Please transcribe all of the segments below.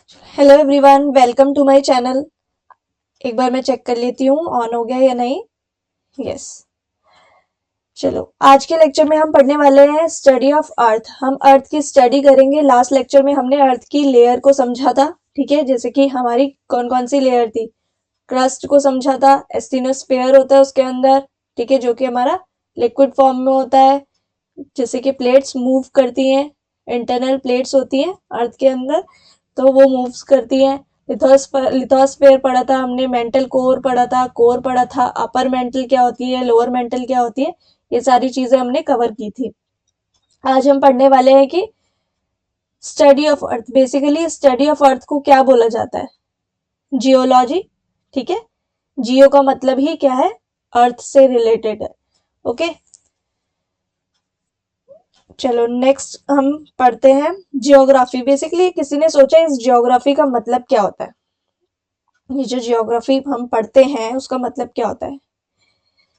Hello everyone, welcome to my channel. एक बार मैं चेक कर लेती हूँ ऑन हो गया या नहीं। यस। चलो, आज के लेक्चर में हम पढ़ने वाले हैं स्टडी ऑफ अर्थ। हम अर्थ की स्टडी करेंगे। लास्ट लेक्चर में हमने अर्थ की लेयर को समझा था, ठीक है, जैसे कि हमारी कौन कौन सी लेयर थी। क्रस्ट को समझा था, एस्टिनोस्फेयर होता है उसके अंदर, ठीक है, जो कि हमारा लिक्विड फॉर्म में होता है, जैसे कि प्लेट्स मूव करती हैं, इंटरनल प्लेट्स होती हैं अर्थ के अंदर, तो वो मूव्स करती हैं। लिथोस्फेयर पढ़ा था हमने, मेंटल कोर पढ़ा था, कोर पढ़ा था, अपर मेंटल क्या होती है, लोअर मेंटल क्या होती है, ये सारी चीजें हमने कवर की थी। आज हम पढ़ने वाले हैं कि study of earth. Basically study of earth को क्या बोला जाता है? जियोलॉजी, ठीक है। जियो का मतलब ही क्या है? अर्थ से रिलेटेड है। ओके, चलो नेक्स्ट हम पढ़ते हैं जियोग्राफी। बेसिकली किसी ने सोचा इस जियोग्राफी का मतलब क्या होता है। ये जो जियोग्राफी हम पढ़ते हैं उसका मतलब क्या होता है?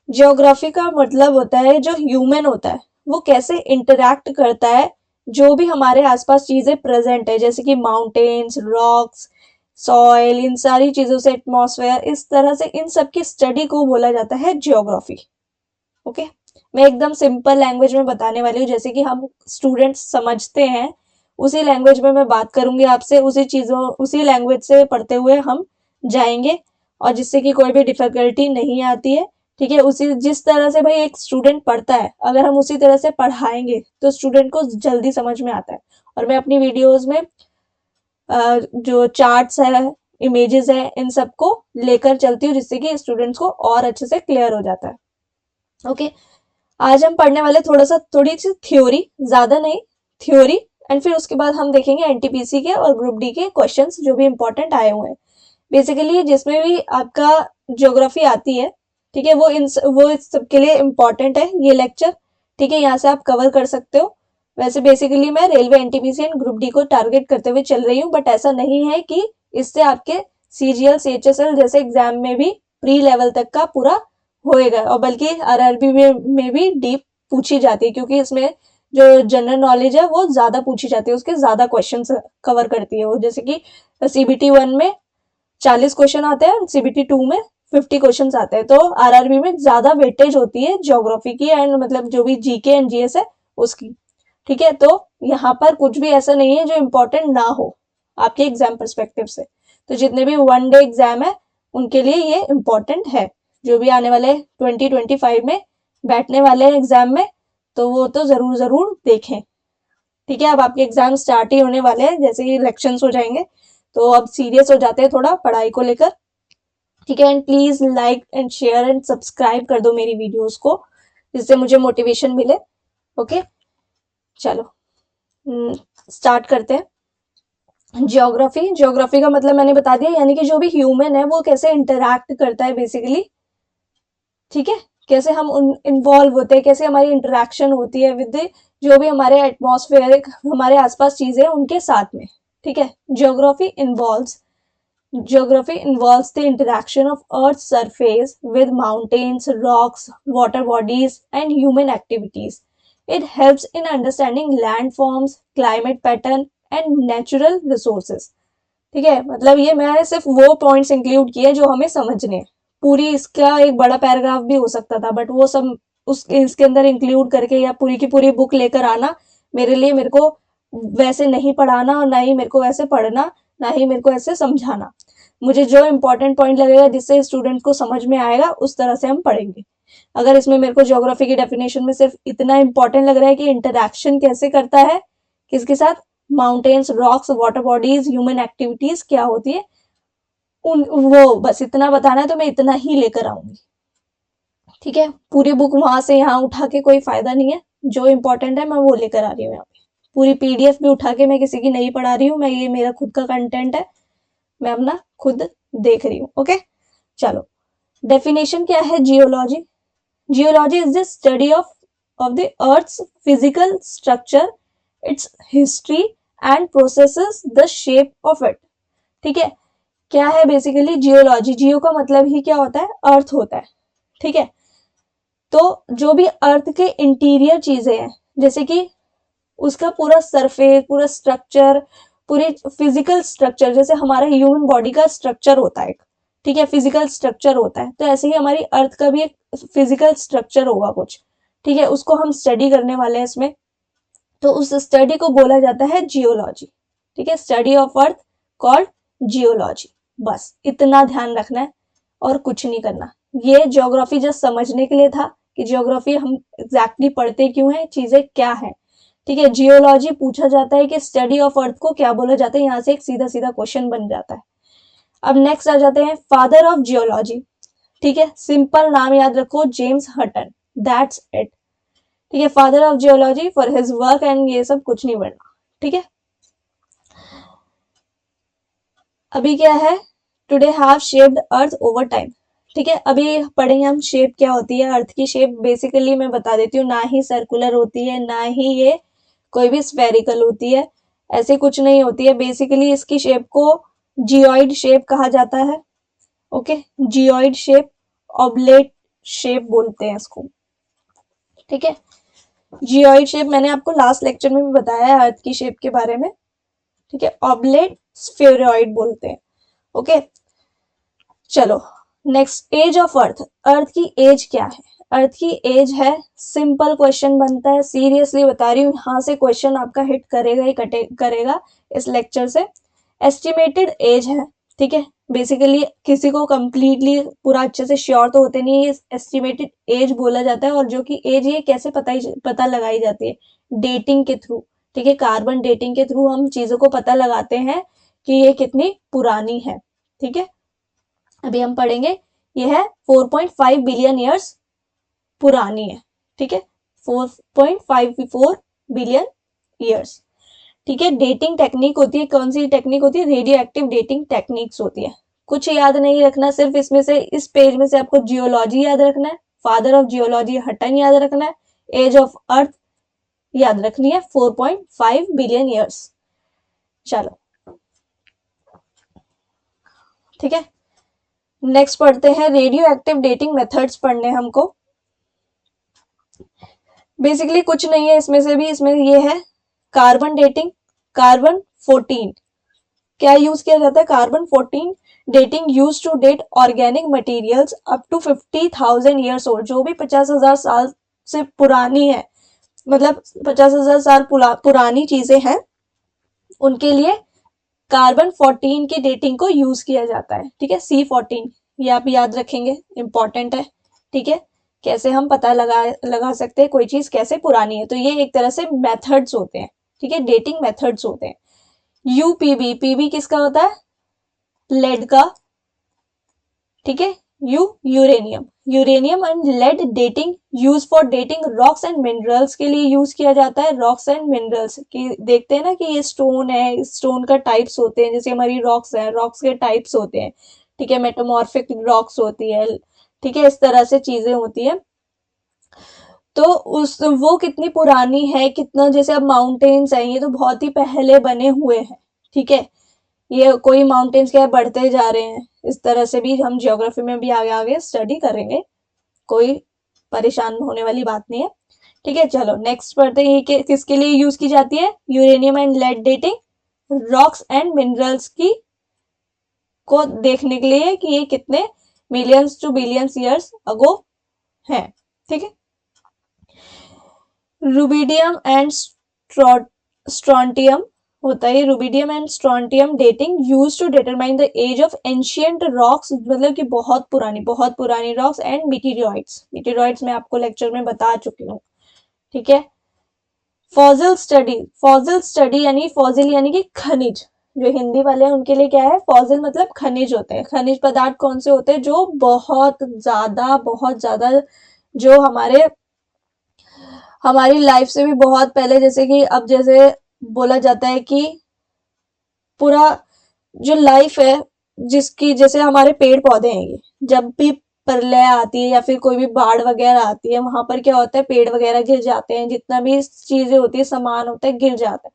जियोग्राफी का मतलब होता है जो ह्यूमन होता है वो कैसे इंटरैक्ट करता है जो भी हमारे आसपास चीजें प्रेजेंट है, जैसे कि माउंटेन्स, रॉक्स, सॉइल, इन सारी चीजों से, एटमॉस्फेयर, इस तरह से इन सब की स्टडी को बोला जाता है जियोग्राफी। ओके, मैं एकदम सिंपल लैंग्वेज में बताने वाली हूँ, जैसे कि हम स्टूडेंट्स समझते हैं उसी लैंग्वेज में मैं बात करूंगी आपसे। उसी लैंग्वेज से पढ़ते हुए हम जाएंगे, और जिससे कि कोई भी डिफिकल्टी नहीं आती है, ठीक है। उसी जिस तरह से भाई एक स्टूडेंट पढ़ता है, अगर हम उसी तरह से पढ़ाएंगे तो स्टूडेंट को जल्दी समझ में आता है। और मैं अपनी वीडियोज में जो चार्ट्स है, इमेजेस है, इन सबको लेकर चलती हूँ, जिससे कि स्टूडेंट्स को और अच्छे से क्लियर हो जाता है। ओके, आज हम पढ़ने वाले थोड़ी सी थ्योरी, ज्यादा नहीं, थ्योरी। एंड फिर उसके बाद हम देखेंगे एनटीपीसी के और ग्रुप डी के क्वेश्चंस जो भी इंपॉर्टेंट आए हुए हैं। बेसिकली जिसमें भी आपका ज्योग्राफी आती है, ठीक है, वो इस सबके लिए इम्पोर्टेंट है ये लेक्चर, ठीक है, यहाँ से आप कवर कर सकते हो। वैसे बेसिकली मैं railway, NTPC and group D को टारगेट करते हुए चल रही हूँ, बट ऐसा नहीं है कि इससे आपके सीजीएल, सीएचएसएल जैसे एग्जाम में भी प्री लेवल तक का पूरा होएगा, और बल्कि आरआरबी में भी डीप पूछी जाती है, क्योंकि इसमें जो जनरल नॉलेज है वो ज्यादा पूछी जाती है, उसके ज्यादा क्वेश्चन कवर करती है वो। जैसे कि सीबीटी 1 में 40 क्वेश्चन आते हैं, सीबीटी 2 में 50 क्वेश्चन आते हैं, तो आरआरबी में ज्यादा वेटेज होती है ज्योग्राफी की, एंड मतलब जो भी जीके एंड जीएस है उसकी, ठीक है। तो यहाँ पर कुछ भी ऐसा नहीं है जो इम्पोर्टेंट ना हो आपके एग्जाम परस्पेक्टिव से। तो जितने भी वन डे एग्जाम है उनके लिए ये इम्पोर्टेंट है, जो भी आने वाले 2025 में बैठने वाले हैं एग्जाम में, तो वो तो जरूर जरूर देखें, ठीक है। अब आपके एग्जाम स्टार्ट ही होने वाले हैं, जैसे ही इलेक्शंस हो जाएंगे तो अब सीरियस हो जाते हैं थोड़ा पढ़ाई को लेकर, ठीक है। And please like and share and subscribe कर दो मेरी वीडियोस को, जिससे मुझे मोटिवेशन मिले। ओके, चलो स्टार्ट करते हैं। ज्योग्राफी का मतलब मैंने बता दिया, यानी कि जो भी ह्यूमन है वो कैसे इंटरैक्ट करता है बेसिकली, ठीक है, कैसे हम इन्वॉल्व होते हैं, कैसे हमारी इंटरेक्शन होती है विद जो भी हमारे एटमॉस्फेयर, हमारे आसपास चीजें हैं उनके साथ में, ठीक है। Geography involves the interaction of Earth's surface with mountains, rocks, water bodies, and human activities. It helps in understanding landforms, climate pattern, and natural resources. ठीक है, मतलब ये मैंने सिर्फ वो पॉइंट्स इंक्लूड किए जो हमें समझने हैं। पूरी इसका एक बड़ा पैराग्राफ भी हो सकता था, बट वो सब उस इसके अंदर इंक्लूड करके या पूरी की पूरी बुक लेकर आना मेरे को वैसे नहीं पढ़ाना, और ना ही मेरे को वैसे पढ़ना, ना ही मेरे को ऐसे समझाना। मुझे जो इंपॉर्टेंट पॉइंट लगेगा जिससे स्टूडेंट को समझ में आएगा उस तरह से हम पढ़ेंगे। अगर इसमें मेरे को ज्योग्राफी की डेफिनेशन में सिर्फ इतना इंपॉर्टेंट लग रहा है कि इंटरैक्शन कैसे करता है किसके साथ, mountains, rocks, water bodies, human activities क्या होती है, उन वो बस इतना बताना है, तो मैं इतना ही लेकर आऊंगी, ठीक है। पूरी बुक वहां से यहाँ उठा के कोई फायदा नहीं है, जो इंपॉर्टेंट है मैं वो लेकर आ रही हूँ यहाँ पे। पूरी पीडीएफ भी उठा के मैं किसी की नहीं पढ़ा रही हूँ, मैं ये मेरा खुद का कंटेंट है, मैं अपना खुद देख रही हूँ। ओके, चलो डेफिनेशन क्या है geology. Geology is the study of the earth's physical structure, its history and processes the shape of it, ठीक है। क्या है बेसिकली जियोलॉजी? जियो का मतलब ही क्या होता है? अर्थ होता है, ठीक है। तो जो भी अर्थ के इंटीरियर चीजें हैं, जैसे कि उसका पूरा सरफेस, पूरा स्ट्रक्चर, पूरी फिजिकल स्ट्रक्चर, जैसे हमारा ह्यूमन बॉडी का स्ट्रक्चर होता है, ठीक है, फिजिकल स्ट्रक्चर होता है, तो ऐसे ही हमारी अर्थ का भी एक फिजिकल स्ट्रक्चर होगा कुछ, ठीक है, उसको हम स्टडी करने वाले हैं इसमें। तो उस स्टडी को बोला जाता है जियोलॉजी, ठीक है, study of earth called geology. बस इतना ध्यान रखना है और कुछ नहीं करना। ये ज्योग्राफी जस्ट समझने के लिए था कि ज्योग्राफी हम एग्जैक्टली पढ़ते क्यों हैं, चीजें क्या हैं, ठीक है। जियोलॉजी पूछा जाता है कि स्टडी ऑफ अर्थ को क्या बोला जाता है, यहाँ से एक सीधा सीधा क्वेश्चन बन जाता है। अब नेक्स्ट आ जाते हैं फादर ऑफ जियोलॉजी, ठीक है, सिंपल नाम याद रखो, जेम्स हटन, दैट्स इट, ठीक है, father of geology for his work and ये सब कुछ नहीं बढ़ना, ठीक है। अभी क्या है, today have shaped earth over time, ठीक है। अभी पढ़ेंगे हम शेप क्या होती है। अर्थ की शेप बेसिकली मैं बता देती हूँ, ना ही सर्कुलर होती है, ना ही ये कोई भी स्फेरिकल होती है, ऐसे कुछ नहीं होती है। बेसिकली इसकी शेप को जियोइड शेप कहा जाता है, okay, geoid shape, oblate shape बोलते हैं इसको, ठीक है। जियोइड शेप मैंने आपको लास्ट लेक्चर में भी बताया है अर्थ की शेप के बारे में, ठीक है, ऑब्लेट स्फेरॉइड बोलते हैं, ओके। चलो नेक्स्ट, एज ऑफ अर्थ, अर्थ की एज क्या है। अर्थ की एज है, सिंपल क्वेश्चन बनता है, सीरियसली बता रही हूँ, यहाँ से क्वेश्चन आपका हिट करेगा ही करेगा इस लेक्चर से। एस्टिमेटेड एज है, ठीक है, बेसिकली किसी को कंप्लीटली पूरा अच्छे से श्योर तो होते नहीं है, एस्टिमेटेड एज बोला जाता है। और जो कि एज ये कैसे पता लगाई जाती है, डेटिंग के थ्रू, ठीक है, कार्बन डेटिंग के थ्रू हम चीजों को पता लगाते हैं कि ये कितनी पुरानी है, ठीक है। अभी हम पढ़ेंगे, ये है 4.5 बिलियन ईयर्स पुरानी है, ठीक है, 4.54 बिलियन ईयर्स, ठीक है। डेटिंग टेक्निक होती है, कौन सी टेक्निक होती है, रेडियो एक्टिव डेटिंग टेक्निक्स होती है। कुछ याद नहीं रखना, सिर्फ इसमें से, इस पेज में से आपको जियोलॉजी याद रखना है, फादर ऑफ जियोलॉजी हटन याद रखना है, एज ऑफ अर्थ याद रखनी है, 4.5 बिलियन ईयर्स। चलो ठीक है, नेक्स्ट पढ़ते हैं, रेडियो एक्टिव डेटिंग मेथड्स पढ़ने हमको। बेसिकली कुछ नहीं है इसमें से भी, इसमें ये है कार्बन डेटिंग, कार्बन 14 क्या यूज किया जाता है, carbon 14 dating use to date organic materials up to 50,000 years old, जो भी 50,000 साल से पुरानी है, मतलब 50,000 साल पुरानी चीजें हैं, उनके लिए कार्बन 14 की डेटिंग को यूज किया जाता है, ठीक है। C14 ये आप याद रखेंगे, इंपॉर्टेंट है, ठीक है। कैसे हम पता लगा सकते हैं कोई चीज कैसे पुरानी है, तो ये एक तरह से मेथड्स होते हैं, ठीक है, डेटिंग मेथड्स होते हैं। यूपीबी, पीबी किसका होता है, लेड का, ठीक है। Uranium, uranium and lead dating use for dating rocks and minerals के लिए यूज किया जाता है। रॉक्स एंड मिनरल्स की देखते हैं ना कि ये स्टोन है, स्टोन का टाइप्स होते हैं, जैसे हमारी रॉक्स है, रॉक्स के टाइप्स होते हैं, ठीक है, मेटामॉर्फिक रॉक्स होती है, ठीक है, इस तरह से चीजें होती है। तो उस वो कितनी पुरानी है, कितना, जैसे अब माउंटेन्स है, ये तो बहुत ही पहले बने हुए हैं, ठीक है, ये कोई माउंटेन्स क्या बढ़ते जा रहे हैं, इस तरह से भी हम ज्योग्राफी में भी आगे आगे स्टडी करेंगे, कोई परेशान होने वाली बात नहीं है, ठीक है। चलो नेक्स्ट पढ़ते हैं, कि किसके लिए यूज की जाती है, uranium and lead dating rocks and minerals की को देखने के लिए कि ये कितने millions to billions years ago है, ठीक है। रुबिडियम एंड स्ट्रॉन्टियम होता है, rubidium and strontium dating use to determine the age of ancient rocks, मतलब कि बहुत पुरानी रॉक्स एंड मीटेरोइड्स, मीटेरोइड्स मैं आपको लेक्चर में बता चुकी हूँ, ठीक है। फॉसिल स्टडी, फॉसिल स्टडी यानी फॉसिल यानी कि खनिज, जो हिंदी वाले हैं उनके लिए क्या है, फॉसिल मतलब खनिज होते हैं। खनिज पदार्थ कौन से होते हैं, जो बहुत ज्यादा जो हमारी लाइफ से भी बहुत पहले, जैसे कि अब जैसे बोला जाता है कि पूरा जो लाइफ है, जिसकी, जैसे हमारे पेड़ पौधे हैं, ये जब भी प्रलय आती है या फिर कोई भी बाढ़ वगैरह आती है, वहां पर क्या होता है, पेड़ वगैरह गिर जाते हैं, जितना भी चीजें होती है, सामान होता है, गिर जाता है,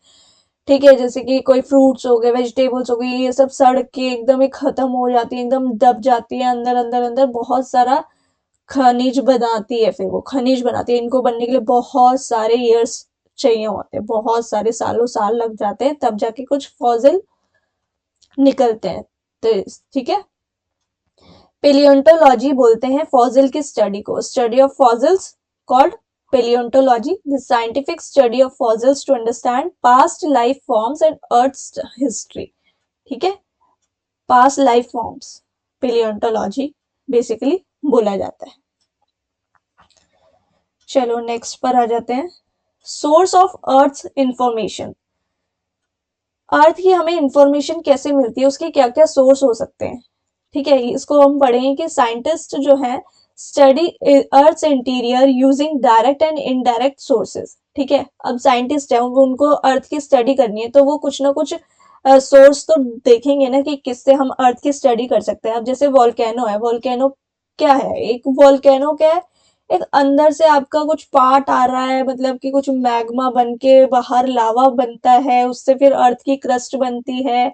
ठीक है। जैसे कि कोई फ्रूट्स हो गए, वेजिटेबल्स हो गई, ये सब सड़ के एकदम ही खत्म हो जाती है, एकदम दब जाती है, अंदर अंदर अंदर बहुत सारा खनिज बनाती है, फिर वो खनिज बनाती है, इनको बनने के लिए बहुत सारे ईयर्स चाहिए होते हैं, बहुत सारे सालों साल लग जाते हैं तब जाके कुछ फॉसिल निकलते हैं। तो ठीक है, पेलियोंटोलॉजी बोलते हैं फॉसिल की स्टडी को, study of fossils called palaeontology, the scientific study of fossils to understand past life forms and earth history. ठीक है, past life forms palaeontology basically बोला जाता है। चलो नेक्स्ट पर आ जाते हैं, source of earth information. Earth की हमें इंफॉर्मेशन कैसे मिलती है, उसके क्या क्या सोर्स हो सकते हैं। ठीक है, इसको हम पढ़ेंगे कि साइंटिस्ट जो है study earth interior using direct and indirect sources. ठीक है, अब साइंटिस्ट है उनको अर्थ की स्टडी करनी है तो वो कुछ ना कुछ सोर्स तो देखेंगे ना कि किससे हम अर्थ की स्टडी कर सकते हैं। अब जैसे वोल्केनो है, वोल्केनो क्या है, एक वोल्केनो क्या है, एक अंदर से आपका कुछ पार्ट आ रहा है, मतलब कि कुछ मैग्मा बन के बाहर लावा बनता है, उससे फिर अर्थ की क्रस्ट बनती है।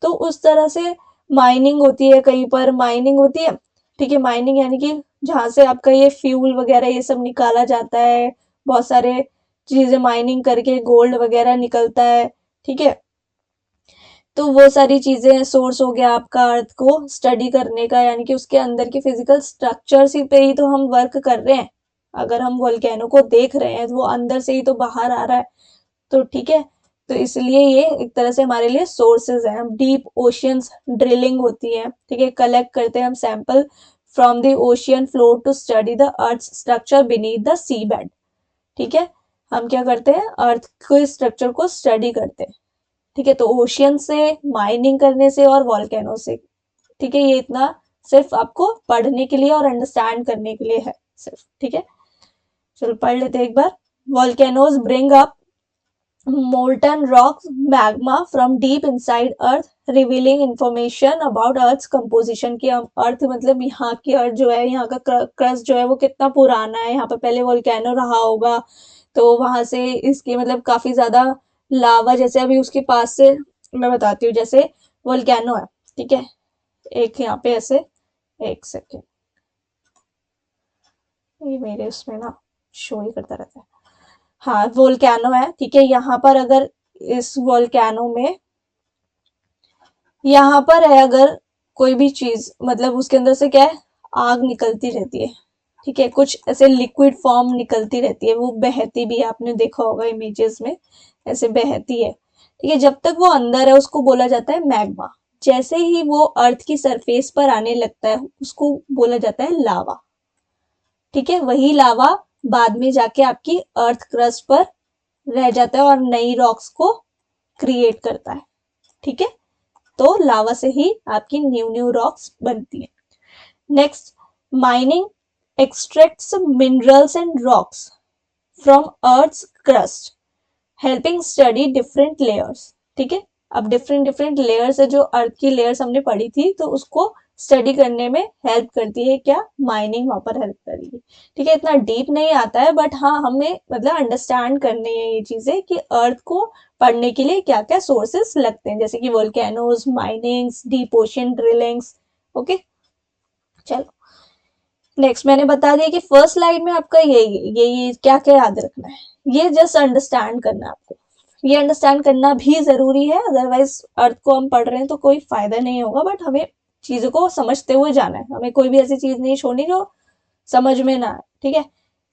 तो उस तरह से माइनिंग होती है, कहीं पर माइनिंग होती है। ठीक है, माइनिंग यानी कि जहाँ से आपका ये फ्यूल वगैरह ये सब निकाला जाता है, बहुत सारे चीजें माइनिंग करके गोल्ड वगैरह निकलता है। ठीक है, तो वो सारी चीजें सोर्स हो गया आपका अर्थ को स्टडी करने का, यानी कि उसके अंदर की फिजिकल स्ट्रक्चर पे ही तो हम वर्क कर रहे हैं। अगर हम वोल्केनो को देख रहे हैं तो वो अंदर से ही तो बाहर आ रहा है। तो ठीक है, तो इसलिए ये एक तरह से हमारे लिए सोर्सेज हैं। हम डीप ओशियंस ड्रिलिंग होती है, ठीक है, कलेक्ट करते हैं हम sample from the ocean floor to study the earth structure beneath the sea bed. ठीक है, हम क्या करते हैं, अर्थ के स्ट्रक्चर को स्टडी करते हैं। ठीक है, तो ओशियन से, माइनिंग करने से और वॉल्केनो से। ठीक है, ये इतना सिर्फ आपको पढ़ने के लिए और अंडरस्टैंड करने के लिए है सिर्फ। ठीक है, चलो पढ़ लेते हैं एक बार। Volcanoes bring up molten rocks magma from deep inside earth revealing information about earth's composition। की अर्थ मतलब यहाँ की अर्थ जो है, यहाँ का क्रस्ट जो है वो कितना पुराना है, यहाँ पे पहले वोल्केनो रहा होगा तो वहां से इसकी मतलब काफी ज्यादा लावा, जैसे अभी उसके पास से मैं बताती हूँ, जैसे वोल्केनो है। ठीक है, एक यहाँ पे ऐसे, एक सेकेंड, ये मेरे उसमें ना शो ही करता रहता है। हाँ, वोल्केनो है। ठीक है, यहाँ पर अगर इस वोल्केनो में यहाँ पर है अगर कोई भी चीज, मतलब उसके अंदर से क्या है, आग निकलती रहती है। ठीक है, कुछ ऐसे लिक्विड फॉर्म निकलती रहती है, वो बहती भी है, आपने देखा होगा इमेजेस में ऐसे बहती है। ठीक है, जब तक वो अंदर है उसको बोला जाता है मैग्मा। जैसे ही वो अर्थ की सरफेस पर आने लगता है उसको बोला जाता है लावा। ठीक है, वही लावा बाद में जाके आपकी अर्थ क्रस्ट पर रह जाता है और नई रॉक्स को क्रिएट करता है। ठीक है, तो लावा से ही आपकी न्यू न्यू रॉक्स बनती है। Next, mining extracts minerals and rocks from earth's crust helping study different layers. ठीक है, अब डिफरेंट डिफरेंट लेयर्स है, जो अर्थ की लेयर्स हमने पढ़ी थी तो उसको स्टडी करने में हेल्प करती है, क्या, माइनिंग वहां पर हेल्प करेगी। ठीक है, इतना डीप नहीं आता है बट हाँ हमें मतलब अंडरस्टैंड करनी है ये चीजें कि अर्थ को पढ़ने के लिए क्या क्या सोर्सेस लगते हैं, जैसे कि volcanoes, minings, deep ocean drillings. Okay, चलो नेक्स्ट, मैंने बता दिया कि फर्स्ट स्लाइड में आपका ये क्या क्या याद रखना है, ये जस्ट अंडरस्टैंड करना है आपको। ये अंडरस्टैंड करना भी जरूरी है, अदरवाइज अर्थ को हम पढ़ रहे हैं तो कोई फायदा नहीं होगा, बट हमें चीजों को समझते हुए जाना है, हमें कोई भी ऐसी चीज नहीं छोड़नी जो समझ में ना आए। ठीक है,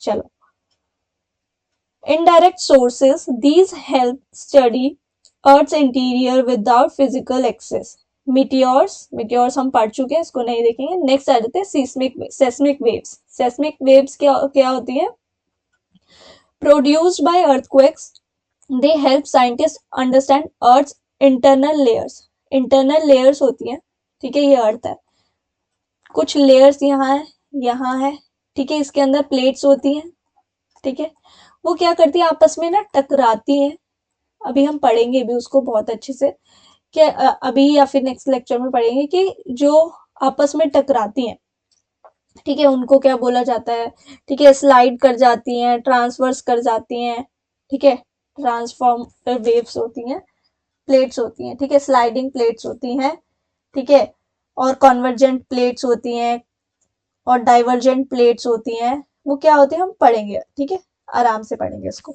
चलो, indirect sources these help study earth interior without physical access. Meteors हम पढ़ चुके हैं, इसको नहीं देखेंगे। नेक्स्ट आ जाते हैं सेस्मिक वेव्स। सेस्मिक वेव्स क्या क्या होती है, produced by earthquakes, they help scientist understand earth internal layers. Internal layers होती हैं, ठीक है, ये अर्थ है, कुछ लेयर्स यहाँ है, यहाँ है। ठीक है, इसके अंदर प्लेट्स होती हैं। ठीक है, वो क्या करती है, आपस में ना टकराती हैं। अभी हम पढ़ेंगे भी उसको बहुत अच्छे से, कि अभी या फिर नेक्स्ट लेक्चर में पढ़ेंगे कि जो आपस में टकराती हैं, ठीक है, उनको क्या बोला जाता है। ठीक है, स्लाइड कर जाती हैं, ट्रांसवर्स कर जाती हैं। ठीक है, ट्रांसफॉर्म वेव्स होती हैं, प्लेट्स होती हैं। ठीक है, स्लाइडिंग प्लेट्स होती हैं। ठीक है, और कॉन्वर्जेंट प्लेट्स होती हैं और डाइवर्जेंट प्लेट्स होती हैं। वो क्या होती है हम पढ़ेंगे, ठीक है, आराम से पढ़ेंगे इसको।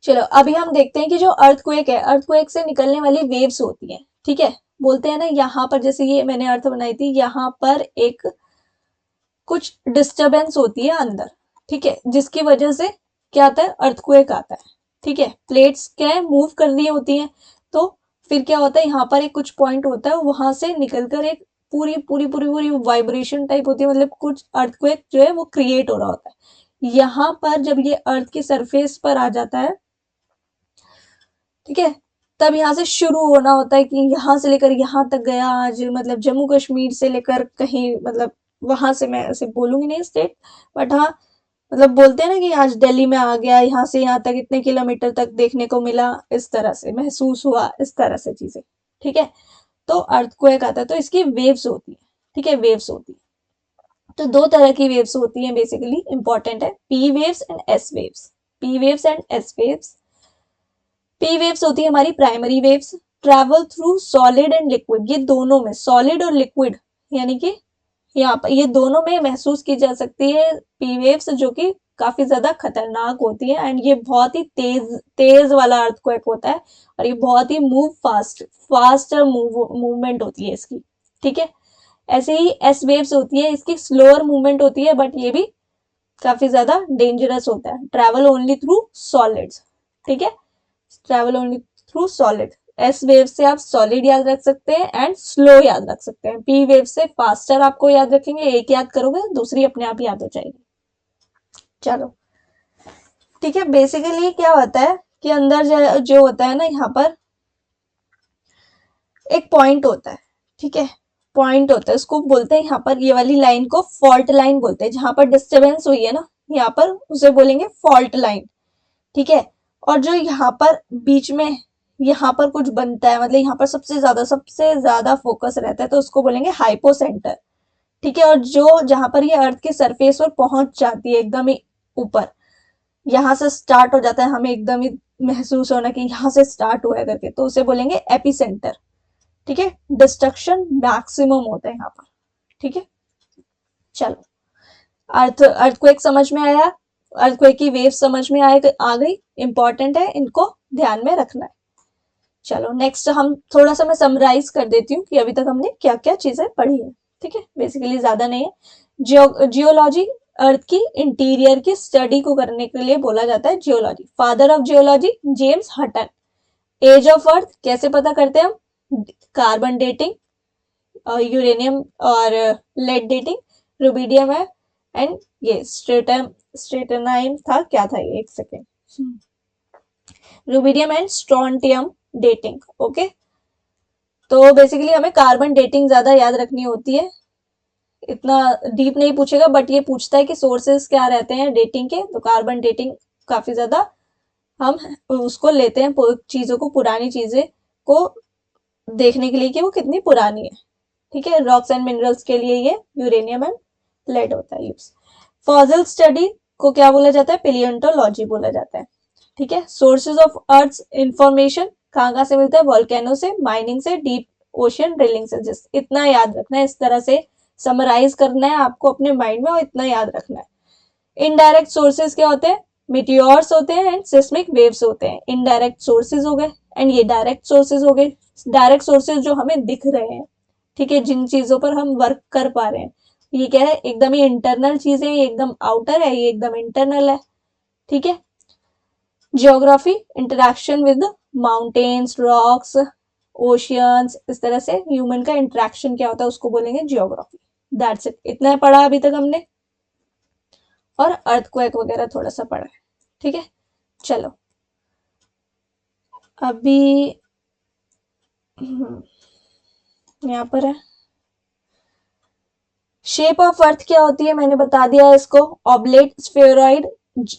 चलो अभी हम देखते हैं कि जो अर्थक्वेक है, अर्थक्वेक से निकलने वाली वेव्स होती हैं, ठीक है। बोलते हैं ना यहाँ पर, जैसे ये मैंने अर्थ बनाई थी, यहाँ पर एक कुछ डिस्टरबेंस होती है अंदर, ठीक है, जिसकी वजह से क्या आता है, अर्थक्वेक आता है, ठीक है। प्लेट्स क्या है, मूव कर रही होती हैं, तो फिर क्या होता है, यहाँ पर एक कुछ पॉइंट होता है, वहां से निकलकर एक पूरी पूरी पूरी पूरी वाइब्रेशन टाइप होती है, मतलब कुछ अर्थक्वेक जो है वो क्रिएट हो रहा होता है। यहाँ पर जब ये अर्थ की सरफेस पर आ जाता है, ठीक है, तब यहाँ से शुरू होना होता है कि यहाँ से लेकर यहाँ तक गया आज, मतलब जम्मू कश्मीर से लेकर कहीं, मतलब वहां से मैं ऐसे बोलूंगी नहीं स्टेट, बट हाँ, मतलब बोलते हैं ना कि आज दिल्ली में आ गया, यहाँ से यहाँ तक इतने किलोमीटर तक देखने को मिला, इस तरह से महसूस हुआ, इस तरह से चीजें, ठीक है। तो अर्थक्वेक आता है, तो इसकी वेव्स होती है, ठीक है, वेव्स होती है। तो दो तरह की वेव्स होती हैं बेसिकली, इंपॉर्टेंट है, P waves and S waves. P waves and S waves. P waves होती है हमारी primary waves, travel through solid and liquid, ये दोनों में, सॉलिड और लिक्विड, यानी कि यहाँ पर ये दोनों में महसूस की जा सकती है पी वेव्स, जो कि काफी ज्यादा खतरनाक होती है, एंड ये बहुत ही तेज तेज वाला अर्थक्वेक होता है, और ये बहुत ही फास्ट मूवमेंट होती है इसकी, ठीक है। ऐसे ही एस वेव्स होती है, इसकी स्लोअर मूवमेंट होती है, बट ये भी काफी ज्यादा डेंजरस होता है, ट्रैवल ओनली थ्रू सॉलिड्स, ठीक है, travel only through solid. S wave से आप सॉलिड याद रख सकते हैं एंड स्लो याद रख सकते हैं, पी वेव से फास्टर आपको याद रखेंगे, एक याद करोगे दूसरी अपने आप याद हो जाएगी। चलो ठीक है, बेसिकली क्या होता है कि अंदर जो होता है ना, यहाँ पर एक पॉइंट होता है, ठीक है, पॉइंट होता है, उसको बोलते हैं यहाँ पर, ये वाली लाइन को फॉल्ट लाइन बोलते हैं, जहां पर डिस्टर्बेंस हुई है ना, यहाँ पर उसे बोलेंगे फॉल्ट लाइन, ठीक है। और जो यहाँ पर बीच में यहाँ पर कुछ बनता है, मतलब यहाँ पर सबसे ज्यादा फोकस रहता है, तो उसको बोलेंगे हाइपोसेंटर, ठीक है। और जो जहां पर ये अर्थ के सरफेस पर पहुंच जाती है एकदम ही ऊपर, यहाँ से स्टार्ट हो जाता है, हमें एकदम ही महसूस होना कि यहाँ से स्टार्ट हुआ है करके, तो उसे बोलेंगे एपिसेंटर, ठीक है। डिस्ट्रक्शन मैक्सिमम होता है यहाँ पर, ठीक है। चलो, अर्थक्वेक समझ में आया, अर्थक्वेक की वेव समझ में आ गई, इंपॉर्टेंट है, इनको ध्यान में रखना है। चलो नेक्स्ट हम थोड़ा सा मैं समराइज कर देती हूँ कि अभी तक हमने क्या क्या चीजें पढ़ी है, ठीक है, बेसिकली ज्यादा नहीं है। जियोलॉजी, अर्थ की इंटीरियर की स्टडी को करने के लिए बोला जाता है geology. Father of geology James Hutton. Age of earth कैसे पता करते हैं हम, कार्बन डेटिंग, यूरेनियम और लेड डेटिंग, रुबिडियम है, एंड ये स्ट्रेटनाइम था, क्या था ये, एक second, rubidium and strontium dating, okay. तो बेसिकली हमें कार्बन डेटिंग ज्यादा याद रखनी होती है, इतना डीप नहीं पूछेगा, बट ये पूछता है कि सोर्सेस क्या रहते हैं डेटिंग के, तो कार्बन डेटिंग काफी ज्यादा हम उसको लेते हैं, चीजों को, पुरानी चीजें को देखने के लिए कि वो कितनी पुरानी है, ठीक है। रॉक्स एंड मिनरल्स के लिए ये यूरेनियम एंड लेड होता है यूज। फॉसिल स्टडी को क्या बोला जाता है, पेलियोंटोलॉजी बोला जाता है, ठीक है। सोर्सेज ऑफ अर्थ इंफॉर्मेशन कहाँ से मिलता है, वॉल्केनो से, माइनिंग से, डीप ओशियन ड्रिलिंग से, जिस इतना याद रखना है, इस तरह से समराइज करना है आपको अपने माइंड में, और इतना याद रखना है। इनडायरेक्ट सोर्सेज क्या होते हैं, मिटियोर्स होते हैं एंड सिस्मिक वेव्स होते हैं, इनडायरेक्ट सोर्सेज हो गए, एंड ये डायरेक्ट सोर्सेज हो गए। डायरेक्ट सोर्सेज जो हमें दिख रहे हैं, ठीक है, जिन चीजों पर हम वर्क कर पा रहे हैं, ये क्या है, एकदम ही इंटरनल चीजें, ये एकदम आउटर है, ये एकदम इंटरनल है, ठीक है। Geography, interaction with mountains, rocks, oceans, इस तरह से ह्यूमन का इंटरेक्शन क्या होता है, उसको बोलेंगे जियोग्राफी। दैट्स इट, इतना पढ़ा अभी तक हमने, और अर्थक्वेक वगैरह थोड़ा सा पढ़ा है, ठीक है। चलो अभी यहाँ पर है, शेप ऑफ अर्थ क्या होती है, मैंने बता दिया है इसको, ऑब्लेट, स्फेरॉइड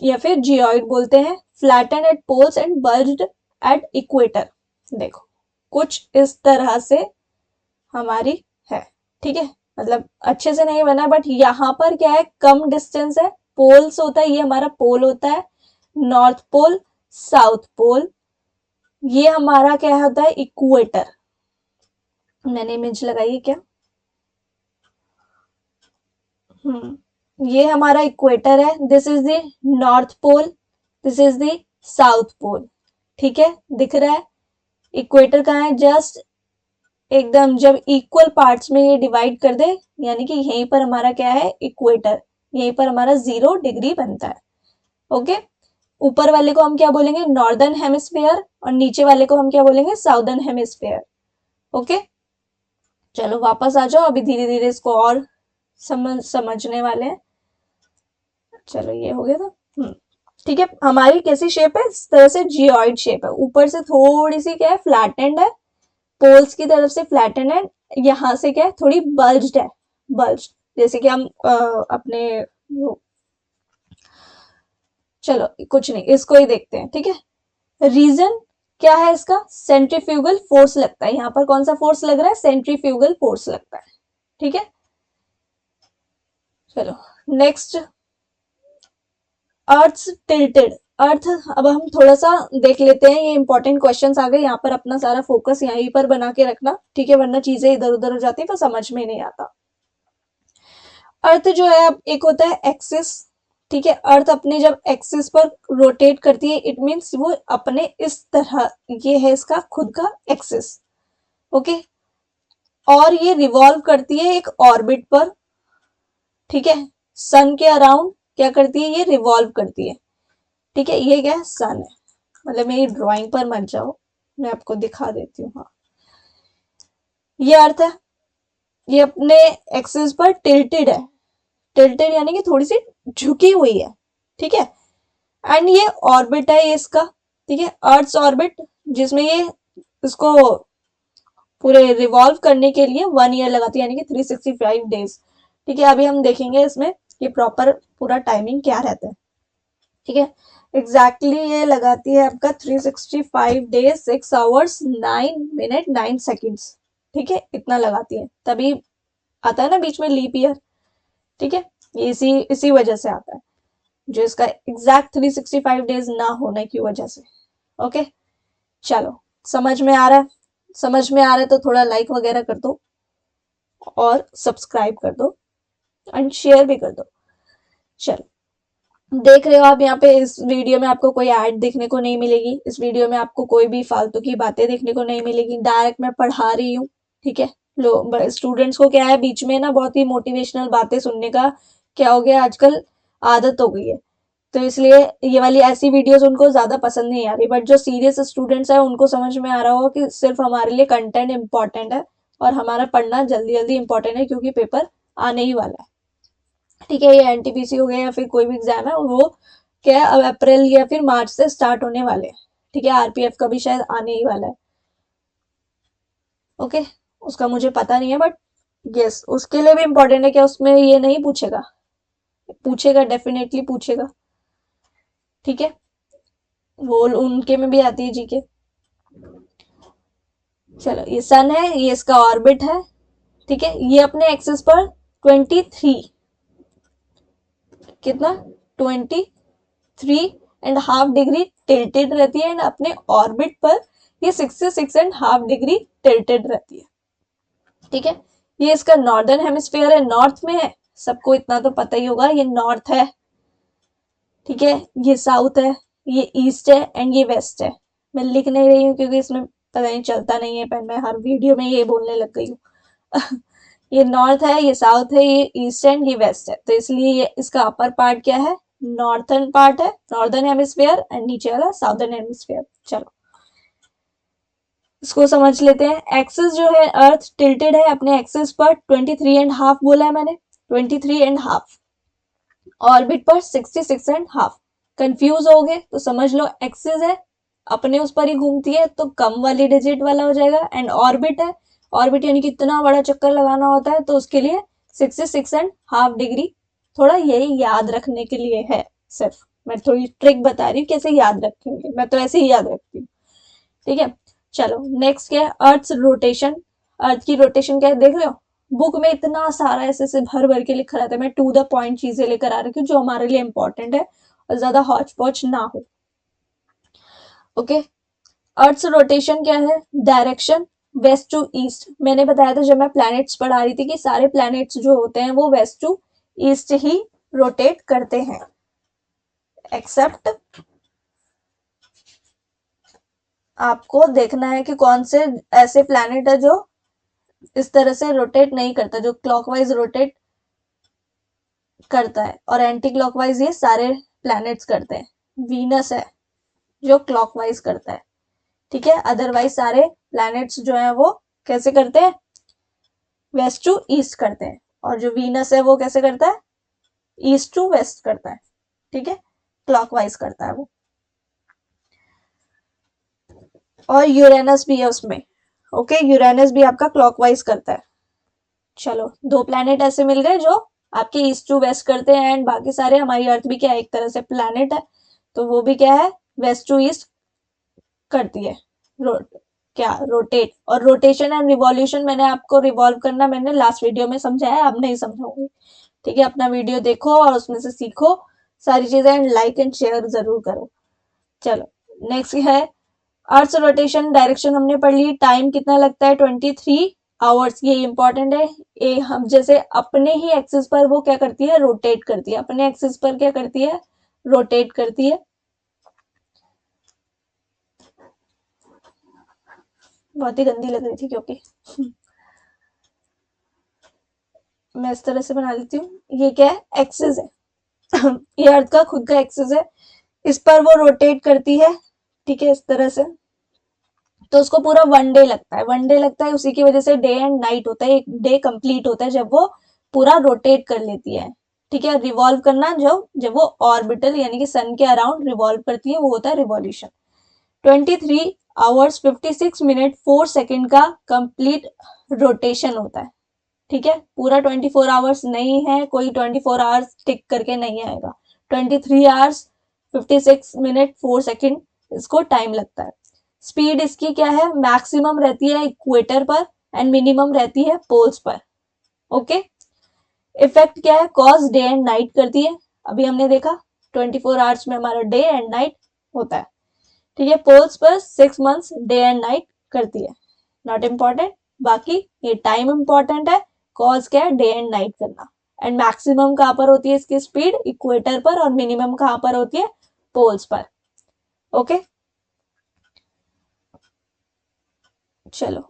या फिर जियोइड बोलते हैं, flatten at poles and bulged at equator. देखो कुछ इस तरह से हमारी है, ठीक है, मतलब अच्छे से नहीं बना, बट यहाँ पर क्या है, कम डिस्टेंस है, पोल्स होता है, ये हमारा पोल होता है, नॉर्थ पोल, साउथ पोल, ये हमारा क्या होता है, इक्वेटर। मैंने इमेज लगाई है क्या, ये हमारा इक्वेटर है, this is the north pole, this is the south pole. ठीक है, दिख रहा है। इक्वेटर कहाँ है? जस्ट एकदम जब इक्वल पार्ट्स में ये डिवाइड कर दे, यानी कि यहीं पर हमारा क्या है? इक्वेटर। यहीं पर हमारा 0 डिग्री बनता है। ओके, ऊपर वाले को हम क्या बोलेंगे? नॉर्दर्न हेमिस्फेयर, और नीचे वाले को हम क्या बोलेंगे? Southern hemisphere. ओके, चलो वापस आ जाओ, अभी धीरे धीरे इसको और समझने वाले हैं। चलो ये हो गया था। ठीक है, हमारी कैसी शेप है? इस तरह से जियोइड शेप है, ऊपर से थोड़ी सी क्या है? फ्लैटेंड है, पोल्स की तरफ से फ्लैटेंड है, यहाँ से क्या है? थोड़ी बल्ज्ड है, बल्ज, जैसे कि हम अपने चलो कुछ नहीं, इसको ही देखते हैं। ठीक है, रीजन क्या है इसका? सेंट्रीफ्यूगल फोर्स लगता है। यहाँ पर कौन सा फोर्स लग रहा है? सेंट्रीफ्यूगल फोर्स लगता है। ठीक है, चलो नेक्स्ट, अर्थ टिल्टेड। अर्थ, अब हम थोड़ा सा देख लेते हैं, ये इंपॉर्टेंट क्वेश्चंस आ गए, यहाँ पर अपना सारा फोकस यहीं पर बना के रखना। ठीक है, वरना चीजें इधर उधर हो जाती है, तो समझ में नहीं आता। अर्थ जो है, अब एक होता है एक्सिस। ठीक है, अर्थ अपने जब एक्सिस पर रोटेट करती है, इट मीन्स वो अपने इस तरह, ये है इसका खुद का एक्सिस। ओके, और ये रिवॉल्व करती है एक ऑर्बिट पर। ठीक है, सन के अराउंड क्या करती है? ये रिवॉल्व करती है। ठीक है, ये क्या है? सन है। मतलब मेरी ड्राइंग पर मत जाओ, मैं आपको दिखा देती हूँ। हाँ, ये अर्थ है, ये अपने एक्सिस पर टिल्टेड है। टिल्टेड यानी कि थोड़ी सी झुकी हुई है। ठीक है, एंड ये ऑर्बिट है ये इसका। ठीक है, अर्थ ऑर्बिट, जिसमें ये इसको पूरे रिवॉल्व करने के लिए 1 ईयर लगाती है, यानी कि 365 डेज। ठीक है, अभी हम देखेंगे इसमें कि प्रॉपर पूरा टाइमिंग क्या रहता है। ठीक है, एग्जैक्टली ये लगाती है आपका 365 डेज 6 आवर्स 9 मिनट 9 सेकेंड्स। ठीक है, इतना लगाती है, तभी आता है ना बीच में लीप ईयर। ठीक है, ये इसी इसी वजह से आता है, जो इसका एग्जैक्ट 365 डेज ना होने की वजह से। ओके, चलो समझ में आ रहा है? समझ में आ रहा है तो थोड़ा लाइक वगैरह कर दो, और सब्सक्राइब कर दो, एंड शेयर भी कर दो। चलो, देख रहे हो आप यहाँ पे, इस वीडियो में आपको कोई ऐड देखने को नहीं मिलेगी, इस वीडियो में आपको कोई भी फालतू की बातें देखने को नहीं मिलेगी, डायरेक्ट मैं पढ़ा रही हूँ। ठीक है, लो स्टूडेंट्स को क्या है, बीच में ना बहुत ही मोटिवेशनल बातें सुनने का क्या हो गया आजकल, आदत हो गई है, तो इसलिए ये वाली ऐसी वीडियोस उनको ज्यादा पसंद नहीं आ रही। बट जो सीरियस स्टूडेंट्स है, उनको समझ में आ रहा होगा कि सिर्फ हमारे लिए कंटेंट इंपॉर्टेंट है, और हमारा पढ़ना जल्दी जल्दी इंपॉर्टेंट है, क्योंकि पेपर आने ही वाला है। ठीक है, ये एनटीपीसी हो गया या फिर कोई भी एग्जाम है, वो क्या है, अब अप्रैल या फिर मार्च से स्टार्ट होने वाले हैं। ठीक है, आरपीएफ का भी शायद आने ही वाला है। ओके, उसका मुझे पता नहीं है, बट यस, उसके लिए भी इंपॉर्टेंट है। क्या उसमें ये नहीं पूछेगा? पूछेगा, डेफिनेटली पूछेगा। ठीक है, वो उनके में भी आती है जीके। चलो, ये सन है, ये इसका ऑर्बिट है। ठीक है, ये अपने एक्सिस पर 23, कितना? 23.5 डिग्री टिल्टेड रहती है, एंड अपने ऑर्बिट पर ये 66.5 डिग्री टिल्टेड रहती है। ठीक है, ये इसका नॉर्दर्न हेमिस्फीयर है, नॉर्थ में है, सबको इतना तो पता ही होगा, ये नॉर्थ है। ठीक है, ये साउथ है, ये ईस्ट है, एंड ये वेस्ट है। मैं लिख नहीं रही हूँ क्योंकि इसमें पता नहीं चलता नहीं है पेन, मैं हर वीडियो में ये बोलने लग गई हूँ। ये नॉर्थ है, ये साउथ है, ये ईस्ट एंड ये वेस्ट है, तो इसलिए ये इसका अपर पार्ट क्या है? नॉर्थर्न पार्ट है, नॉर्दर्न हेमिस्फीयर, एंड नीचे वाला साउदर्न हेमिस्फीयर। चलो इसको समझ लेते हैं। एक्सिस जो है, अर्थ टिल्टेड है अपने एक्सिस पर 23.5 बोला है मैंने, 23.5, ऑर्बिट पर 66.5। कंफ्यूज हो गए तो समझ लो, एक्सिस है अपने उस पर ही घूमती है, तो कम वाली डिजिट वाला हो जाएगा, एंड ऑर्बिट है, ऑर्बिट यानी कि इतना बड़ा चक्कर लगाना होता है, तो उसके लिए 66.5 डिग्री। थोड़ा यही याद रखने के लिए है, सिर्फ मैं थोड़ी ट्रिक बता रही हूँ कैसे याद रखेंगे, मैं तो ऐसे ही याद रखती हूँ। ठीक है, चलो नेक्स्ट क्या है? Earth rotation. अर्थ की रोटेशन क्या है, देख रहे हो? बुक में इतना सारा ऐसे ऐसे भर भर के लिखा रहता है, मैं टू द पॉइंट चीजें लेकर आ रही हूँ जो हमारे लिए इंपॉर्टेंट है, और ज्यादा हॉच पॉच ना हो। ओके, अर्थ रोटेशन क्या है? Direction west to east. मैंने बताया था जब मैं प्लैनेट्स पढ़ा रही थी कि सारे प्लैनेट्स जो होते हैं वो वेस्ट टू ईस्ट ही रोटेट करते हैं, एक्सेप्ट आपको देखना है कि कौन से ऐसे प्लैनेट है जो इस तरह से रोटेट नहीं करता, जो क्लॉकवाइज रोटेट करता है, और एंटी क्लॉकवाइज ये सारे प्लैनेट्स करते हैं। वीनस है जो क्लॉकवाइज करता है, ठीक है। अदरवाइज सारे प्लैनेट्स जो है वो कैसे करते हैं, वेस्ट टू ईस्ट करते हैं, और जो वीनस है वो कैसे करता है, ईस्ट टू वेस्ट करता है, ठीक है, क्लॉकवाइज करता है वो। और यूरेनस भी है उसमें, ओके, यूरेनस भी आपका क्लॉकवाइज करता है। चलो, दो प्लैनेट ऐसे मिल गए जो आपके ईस्ट टू वेस्ट करते हैं, एंड बाकी सारे, हमारी अर्थ भी क्या है, एक तरह से प्लैनेट है, तो वो भी क्या है, वेस्ट टू ईस्ट करती है, क्या रोटेट। और रोटेशन एंड रिवॉल्यूशन मैंने आपको, रिवॉल्व करना मैंने लास्ट वीडियो में समझाया, अब नहीं समझाऊंगी, ठीक है। अपना वीडियो देखो और उसमें से सीखो सारी चीजें, एंड लाइक एंड शेयर जरूर करो। चलो, नेक्स्ट है अर्थ रोटेशन डायरेक्शन हमने पढ़ ली। टाइम कितना लगता है, 23 आवर्स, ये इंपॉर्टेंट है। हम जैसे अपने ही एक्सिस पर वो क्या करती है, रोटेट करती है, अपने एक्सिस पर क्या करती है, रोटेट करती है। बहुत ही गंदी लग रही थी क्योंकि मैं इस तरह से बना लेती हूँ। ये क्या है, एक्सिस है ये अर्थ का खुद का एक्सिस है, इस पर वो रोटेट करती है, ठीक है, इस तरह से। तो उसको पूरा 1 डे लगता है, 1 डे लगता है, उसी की वजह से डे एंड नाइट होता है, एक डे कंप्लीट होता है जब वो पूरा रोटेट कर लेती है, ठीक है। रिवॉल्व करना, जब वो ऑर्बिटल यानी कि सन के अराउंड रिवॉल्व करती है, वो होता है रिवॉल्यूशन। 23 आवर्स 56 मिनट 4 सेकेंड का कंप्लीट रोटेशन होता है, ठीक है। पूरा 24 आवर्स नहीं है, कोई 24 आवर्स टिक करके नहीं आएगा, 23 आवर्स 56 मिनट 4 सेकेंड इसको टाइम लगता है। स्पीड इसकी क्या है, मैक्सिमम रहती है इक्वेटर पर एंड मिनिमम रहती है पोल्स पर, ओके। इफेक्ट क्या है, कॉज डे एंड नाइट करती है, अभी हमने देखा 24 आवर्स में हमारा डे एंड नाइट होता है, ठीक है। पोल्स पर 6 मंथ्स डे एंड नाइट करती है, नॉट इम्पॉर्टेंट। बाकी ये टाइम इंपॉर्टेंट है, कॉज क्या है, डे एंड नाइट करना। एंड मैक्सिमम कहाँ पर होती है इसकी स्पीड, इक्वेटर पर, और मिनिमम कहाँ पर होती है, पोल्स पर, ओके। चलो,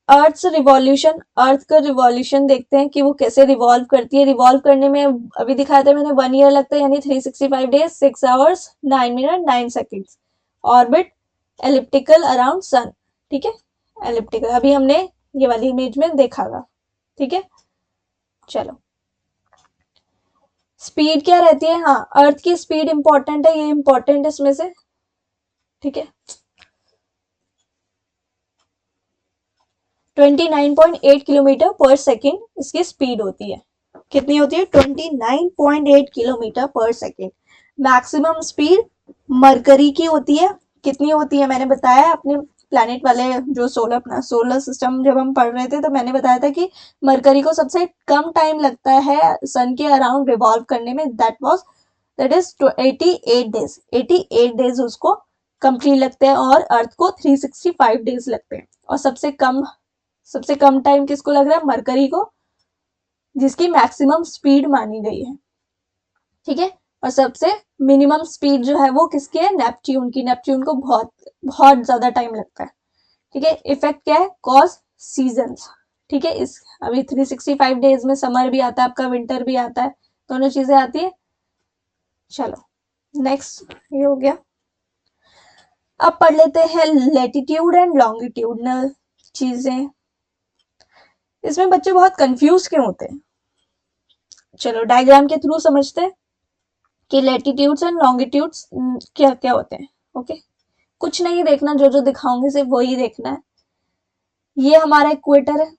अर्थ रिवॉल्यूशन, अर्थ का रिवॉल्यूशन देखते हैं कि वो कैसे रिवॉल्व करती है। रिवॉल्व करने में अभी दिखाया था मैंने 1 ईयर लगता है, यानी 365 days 6 hours 9 minute 9 seconds. Orbit elliptical around sun, ठीक है, एलिप्टिकल अभी हमने ये वाली इमेज में देखा था, ठीक है। चलो, स्पीड क्या रहती है, हाँ, अर्थ की स्पीड इंपॉर्टेंट है, ये इंपॉर्टेंट है इसमें से, ठीक है। 29.8 किलोमीटर पर सेकेंड इसकी स्पीड होती है। कितनी होती है, 29.8 किलोमीटर पर सेकेंड। मैक्सिमम स्पीड मरकरी की होती है, कितनी होती है, मैंने बताया अपने प्लैनेट वाले जो सोलर सिस्टम जब हम पढ़ रहे थे, तो मैंने बताया था कि मरकरी को सबसे कम टाइम लगता है सन के अराउंड रिवॉल्व करने में, दैट इज 88 डेज, 88 डेज उसको कंप्लीट लगते हैं, और अर्थ को 365 डेज लगते हैं। और सबसे कम टाइम किसको लग रहा है, मरकरी को, जिसकी मैक्सिमम स्पीड मानी गई है, ठीक है। और सबसे मिनिमम स्पीड जो है वो किसकी है, नेपच्यून की, नेपच्यून को बहुत बहुत ज्यादा टाइम लगता है, ठीक है। इफेक्ट क्या है, कॉज सीजन्स, ठीक है। इस अभी 365 डेज में समर भी आता है आपका, विंटर भी आता है, दोनों चीजें आती है। चलो, नेक्स्ट ये हो गया। अब पढ़ लेते हैं लेटीट्यूड एंड लॉन्गिट्यूडनल चीजें। इसमें बच्चे बहुत कंफ्यूज क्यों होते हैं, चलो डायग्राम के थ्रू समझते हैं कि लेटीट्यूड्स एंड लॉन्गिट्यूड्स क्या क्या होते हैं, ओके। कुछ नहीं देखना, जो जो दिखाऊंगी सिर्फ वही देखना है। ये हमारा इक्वेटर है,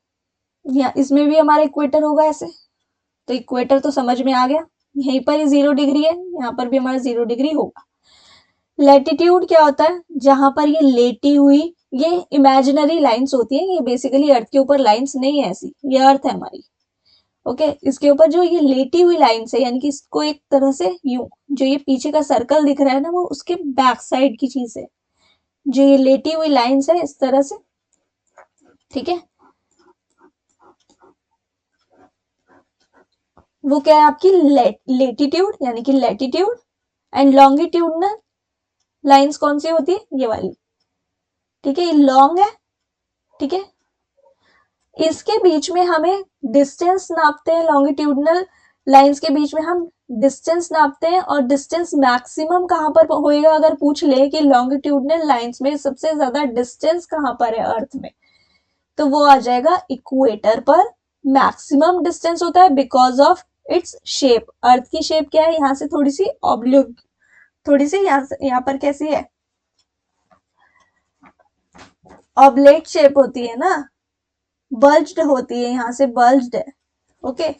या इसमें भी हमारा इक्वेटर होगा ऐसे, तो इक्वेटर तो समझ में आ गया, यहीं पर ही 0 डिग्री है, यहाँ पर भी हमारा 0 डिग्री होगा। लेटीट्यूड क्या होता है, जहां पर ये लेटी हुई, ये इमेजिनरी लाइंस होती है, ये बेसिकली अर्थ के ऊपर लाइंस नहीं है ऐसी, ये अर्थ है हमारी, ओके। इसके ऊपर जो ये लेटी हुई लाइंस है, यानी कि इसको एक तरह से यूं, जो ये पीछे का सर्कल दिख रहा है ना, वो उसके बैक साइड की चीज है, जो ये लेटी हुई लाइंस है इस तरह से, ठीक है। वो क्या है आपकी लेटीट्यूड यानी कि लैटिट्यूड, एंड लॉन्गिट्यूडनल लाइंस कौन सी होती है, ये वाली, ठीक है, ये लॉन्ग है, ठीक है। इसके बीच में हमें डिस्टेंस नापते हैं, लॉन्गिट्यूडनल लाइंस के बीच में हम डिस्टेंस नापते हैं, और डिस्टेंस मैक्सिमम कहाँ पर होएगा, अगर पूछ ले कि लॉन्गिट्यूडनल लाइंस में सबसे ज्यादा डिस्टेंस कहाँ पर है अर्थ में, तो वो आ जाएगा इक्वेटर पर मैक्सिमम डिस्टेंस होता है, बिकॉज ऑफ इट्स शेप। अर्थ की शेप क्या है, यहाँ से थोड़ी सी ऑब्लिक, थोड़ी सी यहाँ पर कैसी है, ऑब्लेट शेप होती है ना, बल्ज्ड होती है, यहाँ से बल्ज्ड है, ओके।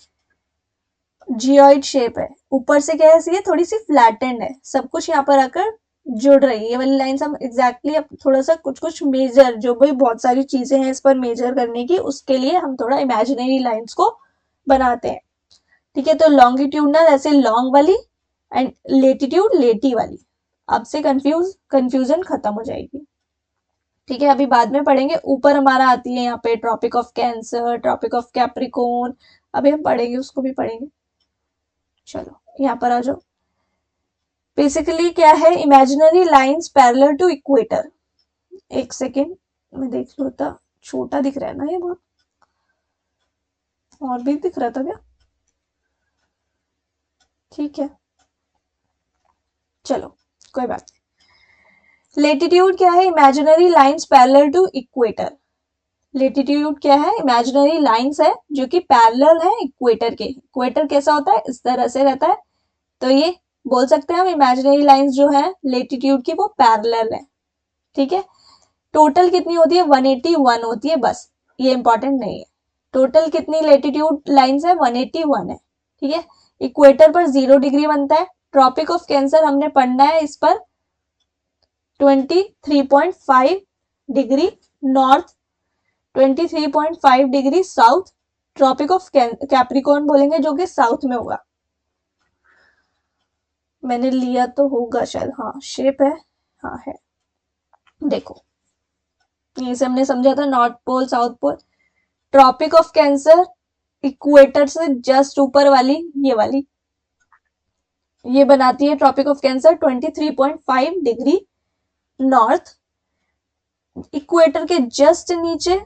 जियोइड शेप है, ऊपर से क्या है, ये थोड़ी सी फ्लैटेंड है, सब कुछ यहाँ पर आकर जुड़ रही है। ये वाली लाइंस हम एग्जैक्टली थोड़ा सा कुछ कुछ मेजर, जो भी बहुत सारी चीजें हैं इस पर मेजर करने की, उसके लिए हम थोड़ा इमेजिनरी लाइंस को बनाते हैं, ठीक है। तो लॉन्गिट्यूडनल ऐसे लॉन्ग वाली, एंड लेटीट्यूड लेटी वाली। अब से कंफ्यूजन खत्म हो जाएगी, ठीक है। अभी बाद में पढ़ेंगे, ऊपर हमारा आती है यहाँ पे tropic of Cancer, tropic of Capricorn, अभी हम पढ़ेंगे, उसको भी पढ़ेंगे। चलो यहाँ पर आ जाओ। बेसिकली क्या है, imaginary lines parallel to equator. एक सेकेंड मैं देख लूँ, था छोटा दिख रहा है ना ये बहुत, और भी दिख रहा था क्या, ठीक है चलो कोई बात नहीं। लेटीट्यूड क्या है, imaginary lines parallel to equator. Latitude क्या है, इमेजिनरी लाइंस है जो कि पैरेलल है इक्वेटर के। इक्वेटर कैसा होता है, इस तरह से रहता है, तो ये बोल सकते हैं हम इमेजिनरी लाइंस जो है लेटीट्यूड की वो पैरेलल है, ठीक है। टोटल कितनी होती है, 181 होती है, बस ये इंपॉर्टेंट नहीं है। टोटल कितनी लेटीट्यूड लाइंस है, 181 है, ठीक है। इक्वेटर पर 0 डिग्री बनता है। ट्रॉपिक ऑफ कैंसर हमने पढ़ना है, इस पर 23.5 degree north, 23.5 degree south. Tropic of Capricorn बोलेंगे जो कि साउथ में होगा। मैंने लिया तो होगा शायद, हाँ शेप है, हाँ है, देखो यहीं से हमने समझा था, north pole south pole. Tropic of Cancer equator से जस्ट ऊपर वाली, ये वाली, ये बनाती है tropic of Cancer 23.5 degree north. Equator के जस्ट नीचे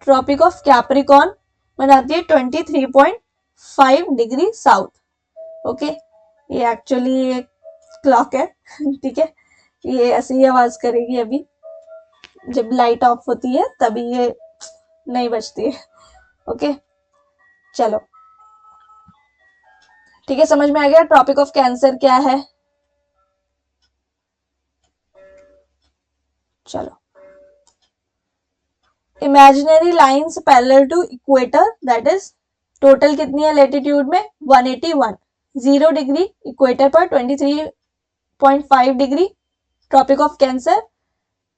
ट्रॉपिक ऑफ कैप्रिकॉर्न बनाती है 23.5 डिग्री साउथ, ओके। ये एक्चुअली एक क्लॉक है, ठीक है, ये ऐसी ही आवाज करेगी अभी, जब लाइट ऑफ होती है तभी ये नहीं बजती है, ओके। चलो ठीक है, समझ में आ गया ट्रॉपिक ऑफ कैंसर क्या है। चलो, imaginary lines parallel to equator, that is total कितनी है लेटीट्यूड में, 181, 0 डिग्री इक्वेटर पर, 23.5 degree tropic of Cancer.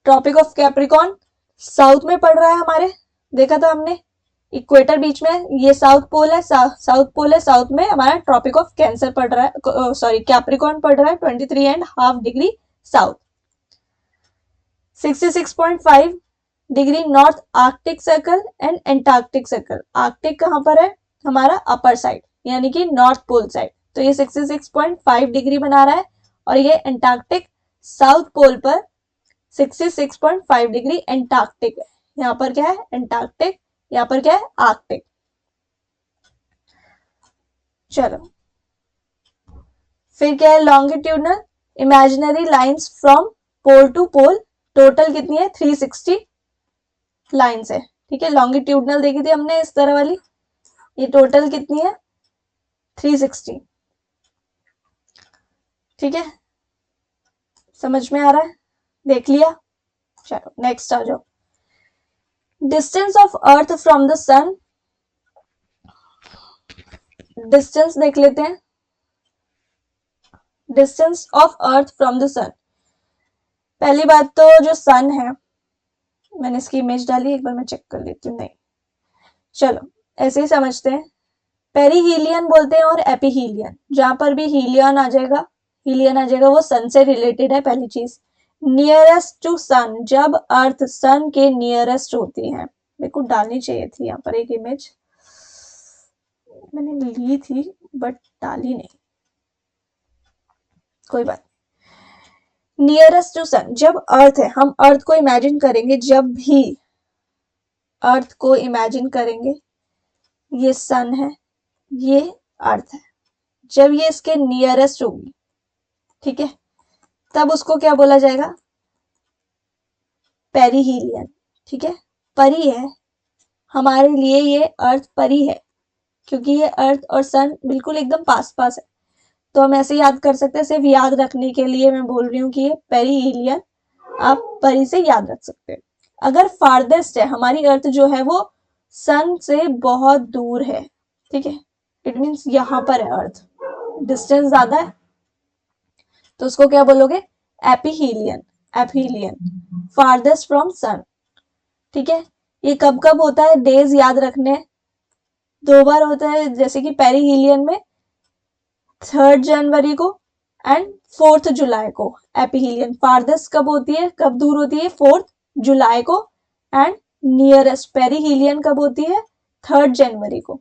Tropic of Capricorn south में पड़ रहा है हमारे, देखा था हमने, इक्वेटर बीच में, ये साउथ पोल है, साउथ पोल है, साउथ में हमारा ट्रॉपिक ऑफ कैंसर पड़ रहा है, सॉरी कैप्रिकॉर्न पड़ रहा है 23.5 degree south. 66.5 degree north Arctic circle and Antarctic circle. Arctic कहां पर है, हमारा अपर साइड, यानी कि नॉर्थ पोल साइड, तो ये 66.5 डिग्री बना रहा है, और ये एंटार्क्टिक साउथ पोल पर 66.5 डिग्री एंटार्क्टिक है। यहाँ पर क्या है, एंटार्क्टिक, यहाँ पर क्या है, आर्कटिक। चलो फिर क्या है, longitudinal imaginary lines from pole to pole, total कितनी है, 360 लाइंस है, ठीक है। लॉन्गिट्यूडनल देखी थी हमने इस तरह वाली, ये टोटल कितनी है, 360, ठीक है, समझ में आ रहा है, देख लिया। चलो नेक्स्ट आ जाओ, distance of earth from the sun. Distance देख लेते हैं, distance of earth from the sun. पहली बात तो जो सन है, मैंने इसकी इमेज डाली, एक बार मैं चेक कर लेती हूँ, नहीं चलो ऐसे ही समझते हैं। पेरीहीलियन बोलते हैं और एपीहीलियन, जहां पर भी हीलियन आ जाएगा, हीलियन आ जाएगा, वो सन से रिलेटेड है। पहली चीज, नियरेस्ट टू सन, जब अर्थ सन के नियरेस्ट होती है। मेरे को डालनी चाहिए थी यहाँ पर एक इमेज, मैंने ली थी बट डाली नहीं, कोई बात। नियरेस्ट टू सन, जब अर्थ है, हम अर्थ को इमेजिन करेंगे, जब भी अर्थ को इमेजिन करेंगे, ये सन है, ये अर्थ है, जब ये इसके नियरेस्ट होगी, ठीक है, तब उसको क्या बोला जाएगा, पेरिहीलियन, ठीक है, परी है हमारे लिए, ये अर्थ परी है, क्योंकि ये अर्थ और सन बिल्कुल एकदम पास पास है, तो हम ऐसे याद कर सकते हैं, सिर्फ याद रखने के लिए मैं बोल रही हूँ कि ये पेरिहीलियन, आप परी से याद रख सकते हैं। अगर फारदेस्ट है, हमारी अर्थ जो है वो सन से बहुत दूर है, ठीक है, इट मीन्स यहां पर है अर्थ, डिस्टेंस ज्यादा है, तो उसको क्या बोलोगे, एपीहीलियन, एपीहीलियन, फारदेस्ट फ्रॉम सन, ठीक है। ये कब कब होता है, डेज याद रखने, 2 बार होता है, जैसे कि पेरिहीलियन में 3 जनवरी को एंड 4 जुलाई को एपीहीलियन। फारदेस्ट कब होती है, कब दूर होती है, 4 जुलाई को, एंड नियरेस्ट पेरिहीलियन कब होती है, 3 जनवरी को।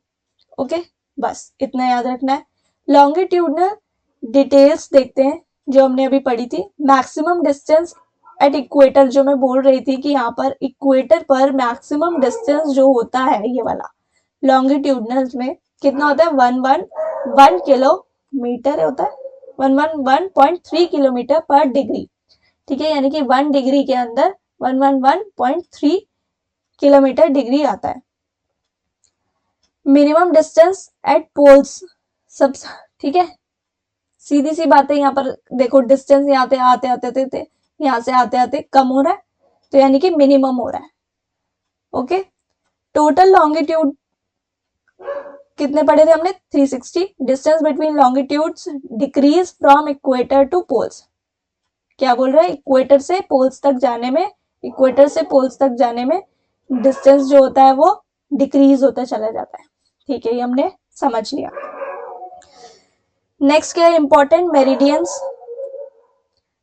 ओके, बस इतना याद रखना है। लॉन्गिट्यूडनल डिटेल्स देखते हैं जो हमने अभी पढ़ी थी। मैक्सिमम डिस्टेंस एट इक्वेटर, जो मैं बोल रही थी कि यहाँ पर इक्वेटर पर मैक्सिमम डिस्टेंस जो होता है, ये वाला लॉन्गिट्यूडनल में कितना होता है, 1 किलोमीटर होता है, 111.3 किलोमीटर पर डिग्री, ठीक है, यानी कि 1 डिग्री के अंदर 111.3 किलोमीटर डिग्री आता है। मिनिमम डिस्टेंस एट पोल्स, सब ठीक है, सीधी सी बात है, यहाँ पर देखो डिस्टेंस यहाँ से आते आते आते यहाँ से आते आते कम हो रहा है, तो यानी कि मिनिमम हो रहा है। ओके, टोटल लॉन्गिट्यूड कितने पढ़े थे हमने, 360। Distance between longitudes decrease from equator to poles, क्या बोल रहे हैं, इक्वेटर से पोल्स तक जाने में, इक्वेटर से पोल्स तक जाने में डिस्टेंस जो होता है वो डिक्रीज होता चला जाता है, ठीक है, ये हमने समझ लिया। नेक्स्ट क्या है इंपॉर्टेंट, मेरिडियंस।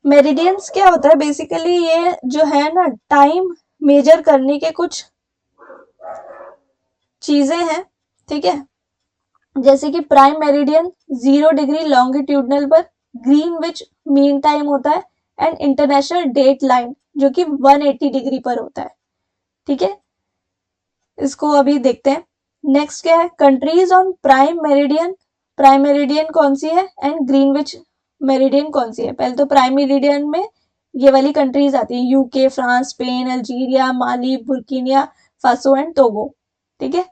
मेरिडियंस क्या होता है, बेसिकली ये जो है ना, टाइम मेजर करने के कुछ चीजें हैं, ठीक है, जैसे कि प्राइम मेरिडियन 0 डिग्री लॉन्गिट्यूडनल पर, ग्रीनविच मीन टाइम होता है, एंड इंटरनेशनल डेट लाइन जो कि 180 डिग्री पर होता है, ठीक है, इसको अभी देखते हैं। नेक्स्ट क्या है, countries on prime meridian, prime meridian कौन सी है, एंड ग्रीनविच मेरिडियन कौन सी है। पहले तो प्राइम मेरिडियन में ये वाली कंट्रीज आती है, UK, France, Spain, Algeria, Mali, Burkina Faso and Togo, ठीक है।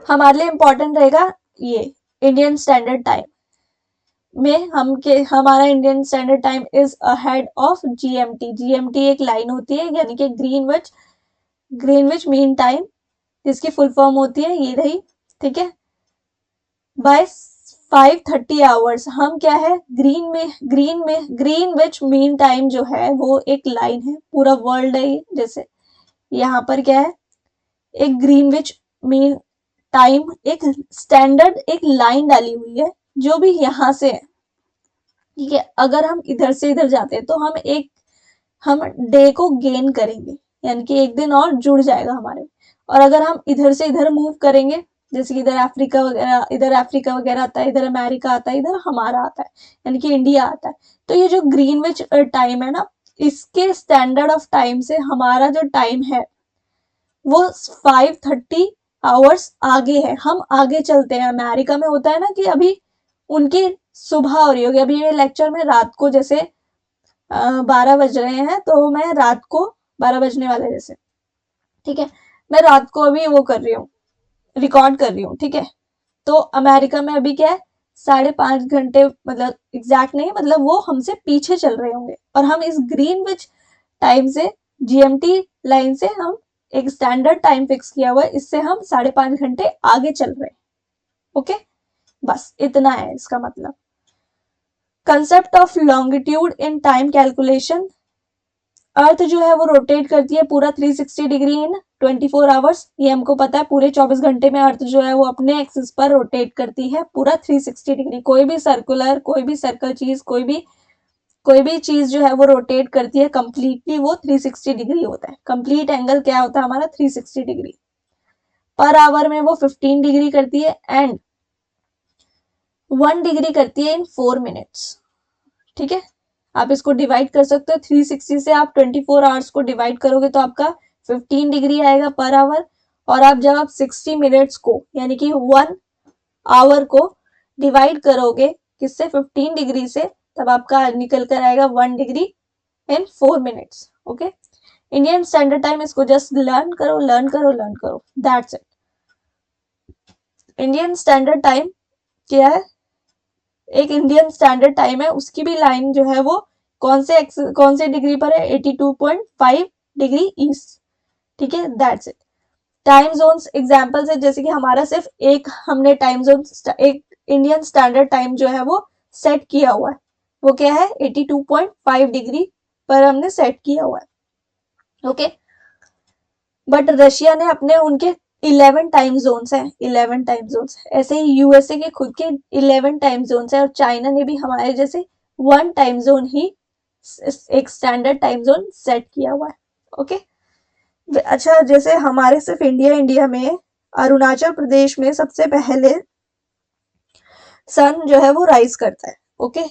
हमारे लिए इंपॉर्टेंट रहेगा ये इंडियन स्टैंडर्ड टाइम में, हमारा Indian standard time is ahead of GMT. GMT एक लाइन होती है, यानी कि ग्रीनविच मीन टाइम, जिसकी फुल फॉर्म होती है ये रही, ठीक है, बाय 5:30 आवर्स। हम क्या है, ग्रीनविच मीन टाइम जो है वो एक लाइन है, पूरा वर्ल्ड है ये, जैसे यहाँ पर क्या है, एक ग्रीनविच मीन टाइम, एक स्टैंडर्ड एक लाइन डाली हुई है, जो भी यहाँ से है, ठीक है, अगर हम इधर से इधर जाते हैं तो हम डे को गेन करेंगे, यानी कि एक दिन और जुड़ जाएगा हमारे, और अगर हम इधर से इधर मूव करेंगे, जैसे कि इधर अफ्रीका वगैरह आता है, इधर अमेरिका आता है, इधर हमारा आता है, यानी कि इंडिया आता है, तो ये जो ग्रीनविच टाइम है ना, इसके स्टैंडर्ड ऑफ टाइम से हमारा जो टाइम है वो 5:30 आवर्स आगे है, हम आगे चलते हैं। अमेरिका में होता है ना कि अभी उनकी सुबह हो रही होगी, अभी ये लेक्चर में रात को जैसे 12 बज रहे हैं, तो मैं रात को 12 बजने वाले जैसे, ठीक है, मैं रात को अभी वो कर रही हूँ, रिकॉर्ड कर रही हूँ, ठीक है, तो अमेरिका में अभी क्या है, 5.5 घंटे, मतलब एग्जैक्ट नहीं, मतलब वो हमसे पीछे चल रहे होंगे, और हम इस ग्रीनविच टाइम से, जीएमटी लाइन से हम एक स्टैंडर्ड टाइम फिक्स किया हुआ है, इससे हम 5.5 घंटे आगे चल रहे हैं। ओके, बस इतना है इसका मतलब। Concept of longitude in time calculation, earth जो है वो रोटेट करती है पूरा 360 डिग्री इन 24 आवर्स, ये हमको पता है, पूरे 24 घंटे में अर्थ जो है वो अपने एक्सिस पर रोटेट करती है पूरा 360 डिग्री। कोई भी सर्कुलर, कोई भी सर्कल चीज, कोई भी चीज जो है वो रोटेट करती है कंप्लीटली, वो 360 डिग्री होता है। कंप्लीट एंगल क्या होता है हमारा, 360 डिग्री। पर आवर में वो 15 डिग्री करती है, एंड 1 डिग्री करती है इन 4 मिनट्स, ठीक है। आप इसको डिवाइड कर सकते हो 360 से, आप 24 आवर्स को डिवाइड करोगे तो आपका 15 डिग्री आएगा पर आवर। और आप जब आप 60 मिनट्स को यानी कि 1 आवर को डिवाइड करोगे किससे, 15 डिग्री से, तब आपका निकल कर आएगा 1 degree in 4 minutes. Okay, Indian standard time, इसको जस्ट लर्न करो लर्न करो लर्न करो, that's it. Indian standard time क्या है, एक इंडियन स्टैंडर्ड टाइम है, उसकी भी लाइन जो है वो कौन से डिग्री पर है, 82.5 डिग्री ईस्ट। ठीक है, that's it. Time zones examples है, जैसे कि हमारा सिर्फ एक हमने टाइम जोन, एक इंडियन स्टैंडर्ड टाइम जो है वो सेट किया हुआ है, वो क्या है 82.5 डिग्री पर हमने सेट किया हुआ है। ओके, बट रशिया ने अपने उनके 11 टाइम जोन्स हैं, 11 टाइम जोन्स। ऐसे ही यूएसए के खुद के 11 टाइम जोन्स हैं, और चाइना ने भी हमारे जैसे 1 टाइम जोन ही एक स्टैंडर्ड टाइम जोन सेट किया हुआ है। ओके, अच्छा, जैसे हमारे सिर्फ इंडिया में अरुणाचल प्रदेश में सबसे पहले सन जो है वो राइज करता है। ओके,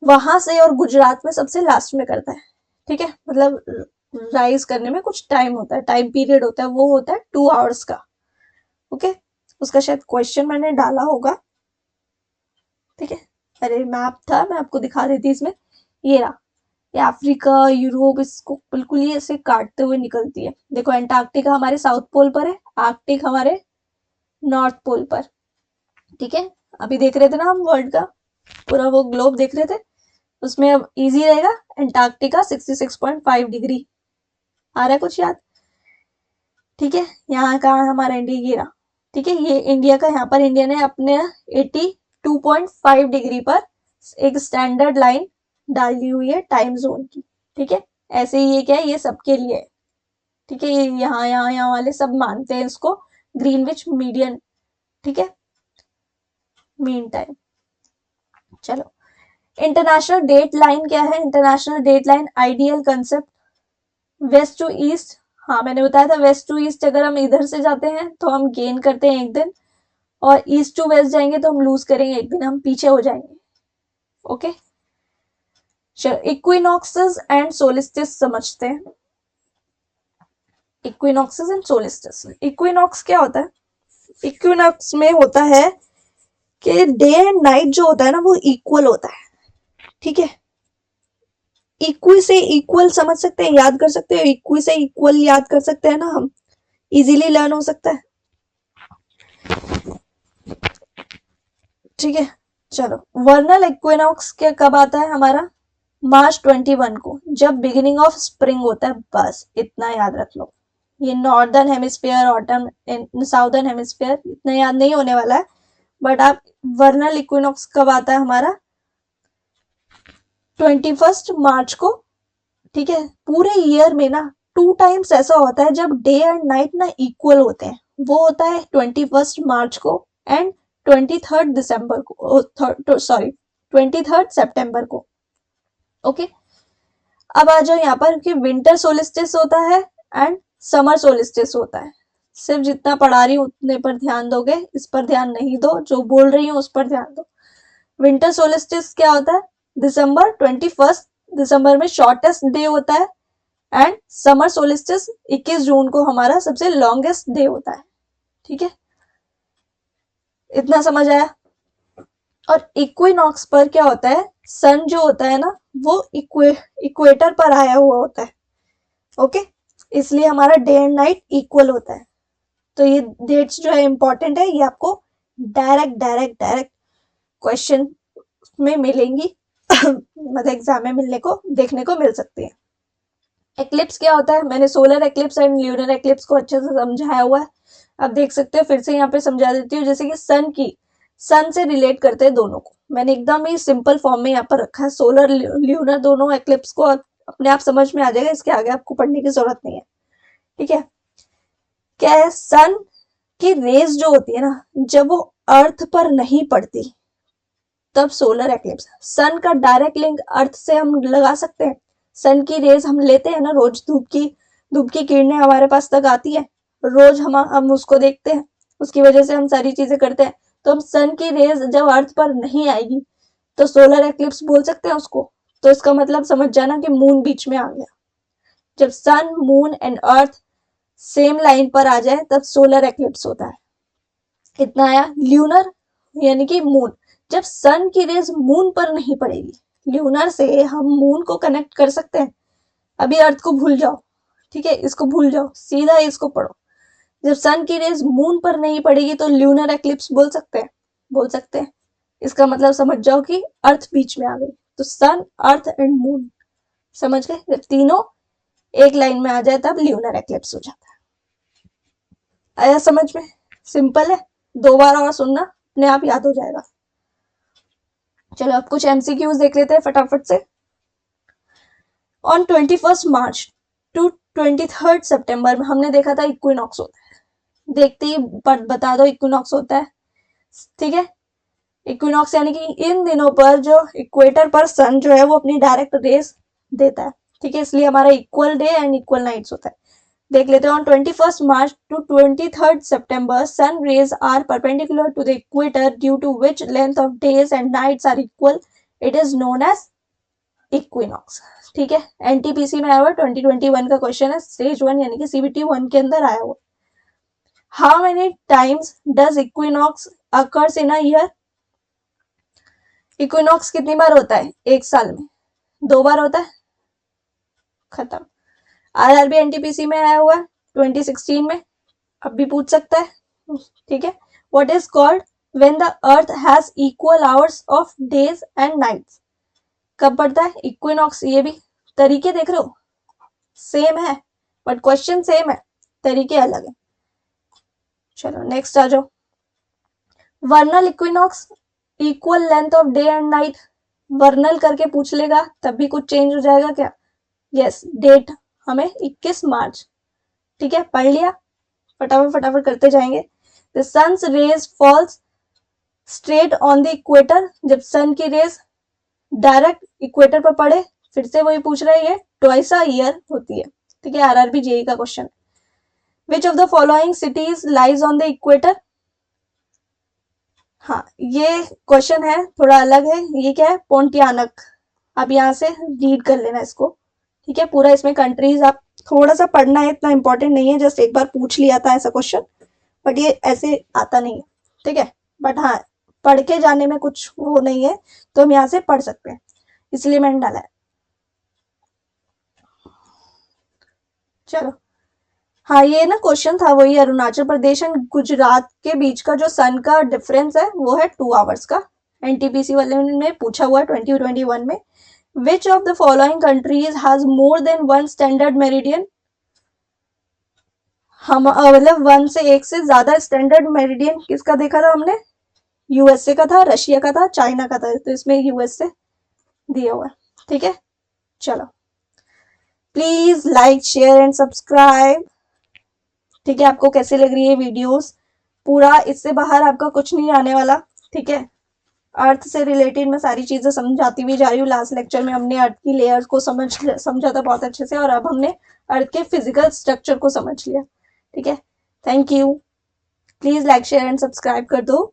वहां से, और गुजरात में सबसे लास्ट में करता है। ठीक है, मतलब राइज करने में कुछ टाइम होता है, टाइम पीरियड होता है, वो होता है 2 आवर्स का। ओके, उसका शायद क्वेश्चन मैंने डाला होगा। ठीक है, अरे मैप था, मैं आपको दिखा देती इसमें, ये रहा, ये अफ्रीका यूरोप, इसको बिल्कुल ही ऐसे काटते हुए निकलती है। देखो, एंटार्क्टिका हमारे साउथ पोल पर है, आर्कटिक हमारे नॉर्थ पोल पर। ठीक है, अभी देख रहे थे ना हम वर्ल्ड का पूरा वो ग्लोब देख रहे थे, उसमें अब इजी रहेगा, एंटार्क्टिका 66.5 डिग्री आ रहा है कुछ याद। ठीक है, यहाँ का हमारा इंडिया, ये रहा। ठीक है, ये इंडिया का, यहाँ पर इंडिया ने अपने 82.5 डिग्री पर एक स्टैंडर्ड लाइन डाली हुई है टाइम जोन की। ठीक है, ऐसे ही ये क्या है, ये सबके लिए है। ठीक है, ये यहाँ वाले सब मानते हैं इसको ग्रीनविच मीडियन। ठीक है, मीन टाइम। चलो, इंटरनेशनल डेट लाइन क्या है, international date line ideal concept, west to east. हाँ, मैंने बताया था वेस्ट टू ईस्ट, अगर हम इधर से जाते हैं तो हम गेन करते हैं एक दिन, और ईस्ट टू वेस्ट जाएंगे तो हम लूज करेंगे एक दिन, हम पीछे हो जाएंगे। ओके, चलो, इक्विनॉक्सेस एंड सोलिस्टिस समझते हैं। इक्विनॉक्सेस एंड सोलिस्टिस, इक्विनॉक्स क्या होता है, इक्विनॉक्स में होता है कि डे एंड नाइट जो होता है ना वो इक्वल होता है। ठीक है, इक्वी से इक्वल समझ सकते हैं, याद कर सकते हैं, इक्वी से इक्वल याद कर सकते हैं ना हम, इजीली लर्न हो सकता है। ठीक है, चलो, वर्नल इक्विनॉक्स क्या कब आता है हमारा, मार्च 21 को, जब बिगिनिंग ऑफ स्प्रिंग होता है, बस इतना याद रख लो। ये northern hemisphere, autumn southern hemisphere, इतना याद नहीं होने वाला है, बट आप वर्नल इक्विनॉक्स कब आता है हमारा, 21 मार्च को। ठीक है, पूरे ईयर में ना 2 टाइम्स ऐसा होता है जब डे एंड नाइट ना इक्वल होते हैं, वो होता है 21 मार्च को एंड 23 दिसंबर को, सॉरी 23 सितंबर को। ओके, अब आ जाओ यहाँ पर कि विंटर सोलिस्टिस होता है एंड समर सोलिस्टिस होता है। सिर्फ जितना पढ़ा रही हूँ उतने पर ध्यान दोगे, इस पर ध्यान नहीं दो, जो बोल रही हूँ उस पर ध्यान दो। विंटर सोलिस्टिस क्या होता है, दिसंबर 21 दिसंबर में शॉर्टेस्ट डे होता है, एंड समर सोलिस्टिस 21 जून को हमारा सबसे लॉन्गेस्ट डे होता है। ठीक है, इतना समझ आया। और इक्विनॉक्स पर क्या होता है, सन जो होता है ना वो इक्वेटर पर आया हुआ होता है। ओके, इसलिए हमारा डे एंड नाइट इक्वल होता है। तो ये डेट्स जो है इंपॉर्टेंट है, ये आपको डायरेक्ट क्वेश्चन में मिलेंगी मतलब एग्जाम में मिलने को, देखने को मिल सकती है। एक्लिप्स क्या होता है, मैंने solar eclipse and lunar eclipse को अच्छे से समझाया हुआ है, आप देख सकते हो, फिर से यहाँ पे समझा देती हूँ। जैसे कि सन से रिलेट करते हैं दोनों को, मैंने एकदम ही सिंपल फॉर्म में यहाँ पर रखा है, सोलर ल्यूनर दोनों एक्लिप्स को अपने आप समझ में आ जाएगा, इसके आगे आपको पढ़ने की जरूरत नहीं है। ठीक है, क्या है, सन की रेज जो होती है ना, जब वो अर्थ पर नहीं पड़ती तब सोलर एक्लिप्स। सन का डायरेक्ट लिंक अर्थ से हम लगा सकते हैं, सन की रेज हम लेते हैं ना रोज, धूप की किरणें हमारे पास तक आती है, रोज हम उसको देखते हैं, उसकी वजह से हम सारी चीजें करते हैं। तो हम सन की रेज जब अर्थ पर नहीं आएगी तो सोलर एक्लिप्स बोल सकते हैं उसको, तो इसका मतलब समझ जाना कि मून बीच में आ गया। जब sun, moon and earth same line पर आ जाए तब सोलर एक्लिप्स होता है। कितना आया? ल्यूनर यानी कि मून, जब सन की रेज मून पर नहीं पड़ेगी। ल्यूनर से हम मून को कनेक्ट कर सकते हैं, अभी अर्थ को भूल जाओ, ठीक है, इसको भूल जाओ, सीधा इसको पढ़ो। जब सन की रेज मून पर नहीं पड़ेगी तो ल्यूनर एक्लिप्स बोल सकते हैं, बोल सकते हैं। इसका मतलब समझ जाओ कि अर्थ बीच में आ गई, तो सन, अर्थ एंड मून, समझ गए? जब तीनों एक लाइन में आ जाए तब ल्यूनर एक्लिप्स हो जाता है। आया समझ में? सिंपल है, 2 बार और सुनना, अपने आप याद हो जाएगा। चलो अब कुछ एमसीक्यूज देख लेते हैं फटाफट से। ऑन 21 मार्च टू 23 सितंबर में हमने देखा था इक्विनॉक्स होता है। देखते ही बता दो इक्विनॉक्स होता है, ठीक है। इक्विनॉक्स यानी कि इन दिनों पर जो इक्वेटर पर सन जो है वो अपनी डायरेक्ट रेस देता है, ठीक है, इसलिए हमारा equal day and equal nights होता है। देख लेते हैं। On 21 March to 23 September sun rays are perpendicular to the equator due to which length of days and nights are equal, it is known as equinox, ठीक है। NTPC में आया हुआ 2021 का क्वेश्चन है, स्टेज 1 यानी कि सीबीटी 1 के अंदर आया हुआ। How many times does equinox occurs in a year? Equinox कितनी बार होता है एक साल में? 2 बार होता है, खत्म। आरआरबी एनटीपीसी में आया हुआ है 2016 में, अब भी पूछ सकता है, ठीक है। What is called when the earth has equal hours of days and nights? कब पड़ता है इक्विनॉक्स? ये भी तरीके देख रहे हो, सेम है बट क्वेश्चन सेम है, तरीके अलग है। चलो नेक्स्ट आ जाओ। Vernal equinox, equal length of day and night, vernal करके पूछ लेगा तब भी कुछ चेंज हो जाएगा क्या? यस, डेट हमें 21 मार्च, ठीक है, पढ़ लिया। फटाफट फटाफट करते जाएंगे। The sun's rays falls straight on the equator, जब सन की रेज डायरेक्ट इक्वेटर पर पड़े, फिर से वही पूछ रहा है, ये ट्वाइस अ ईयर होती है, ठीक है, आरआरबी जेई का question. Which of the following cities lies on the equator? हाँ, ये क्वेश्चन है, थोड़ा अलग है। ये क्या है? पोंटियानक। आप यहाँ से रीड कर लेना इसको, ठीक है। पूरा इसमें कंट्रीज आप थोड़ा सा पढ़ना है, इतना इंपॉर्टेंट नहीं है, जस्ट एक बार पूछ लिया था ऐसा क्वेश्चन, बट ये ऐसे आता नहीं है, ठीक है। बट हाँ, पढ़ के जाने में कुछ वो नहीं है, तो हम यहाँ से पढ़ सकते हैं, इसलिए मैंने डाला है। चलो, हाँ, ये ना क्वेश्चन था वही, अरुणाचल प्रदेश एंड गुजरात के बीच का जो सन का डिफरेंस है वो है 2 आवर्स का। एनटीपीसी वाले ने पूछा हुआ है 2021 में। Which of the following countries has more than one standard meridian? हम मतलब 1 से 1 से ज्यादा स्टैंडर्ड मेरिडियन किसका देखा था हमने? यूएसए का था, रशिया का था, चाइना का था, तो इसमें यूएसए दिया हुआ है, ठीक है। चलो, please like share and subscribe, ठीक है। आपको कैसे लग रही है वीडियोस? पूरा इससे बाहर आपका कुछ नहीं आने वाला, ठीक है। अर्थ से रिलेटेड मैं सारी चीजें समझाती हुई जा रही हूँ। लास्ट लेक्चर में हमने अर्थ की लेयर्स को समझा था बहुत अच्छे से, और अब हमने अर्थ के फिजिकल स्ट्रक्चर को समझ लिया, ठीक है। Thank you, please like share and subscribe कर दो।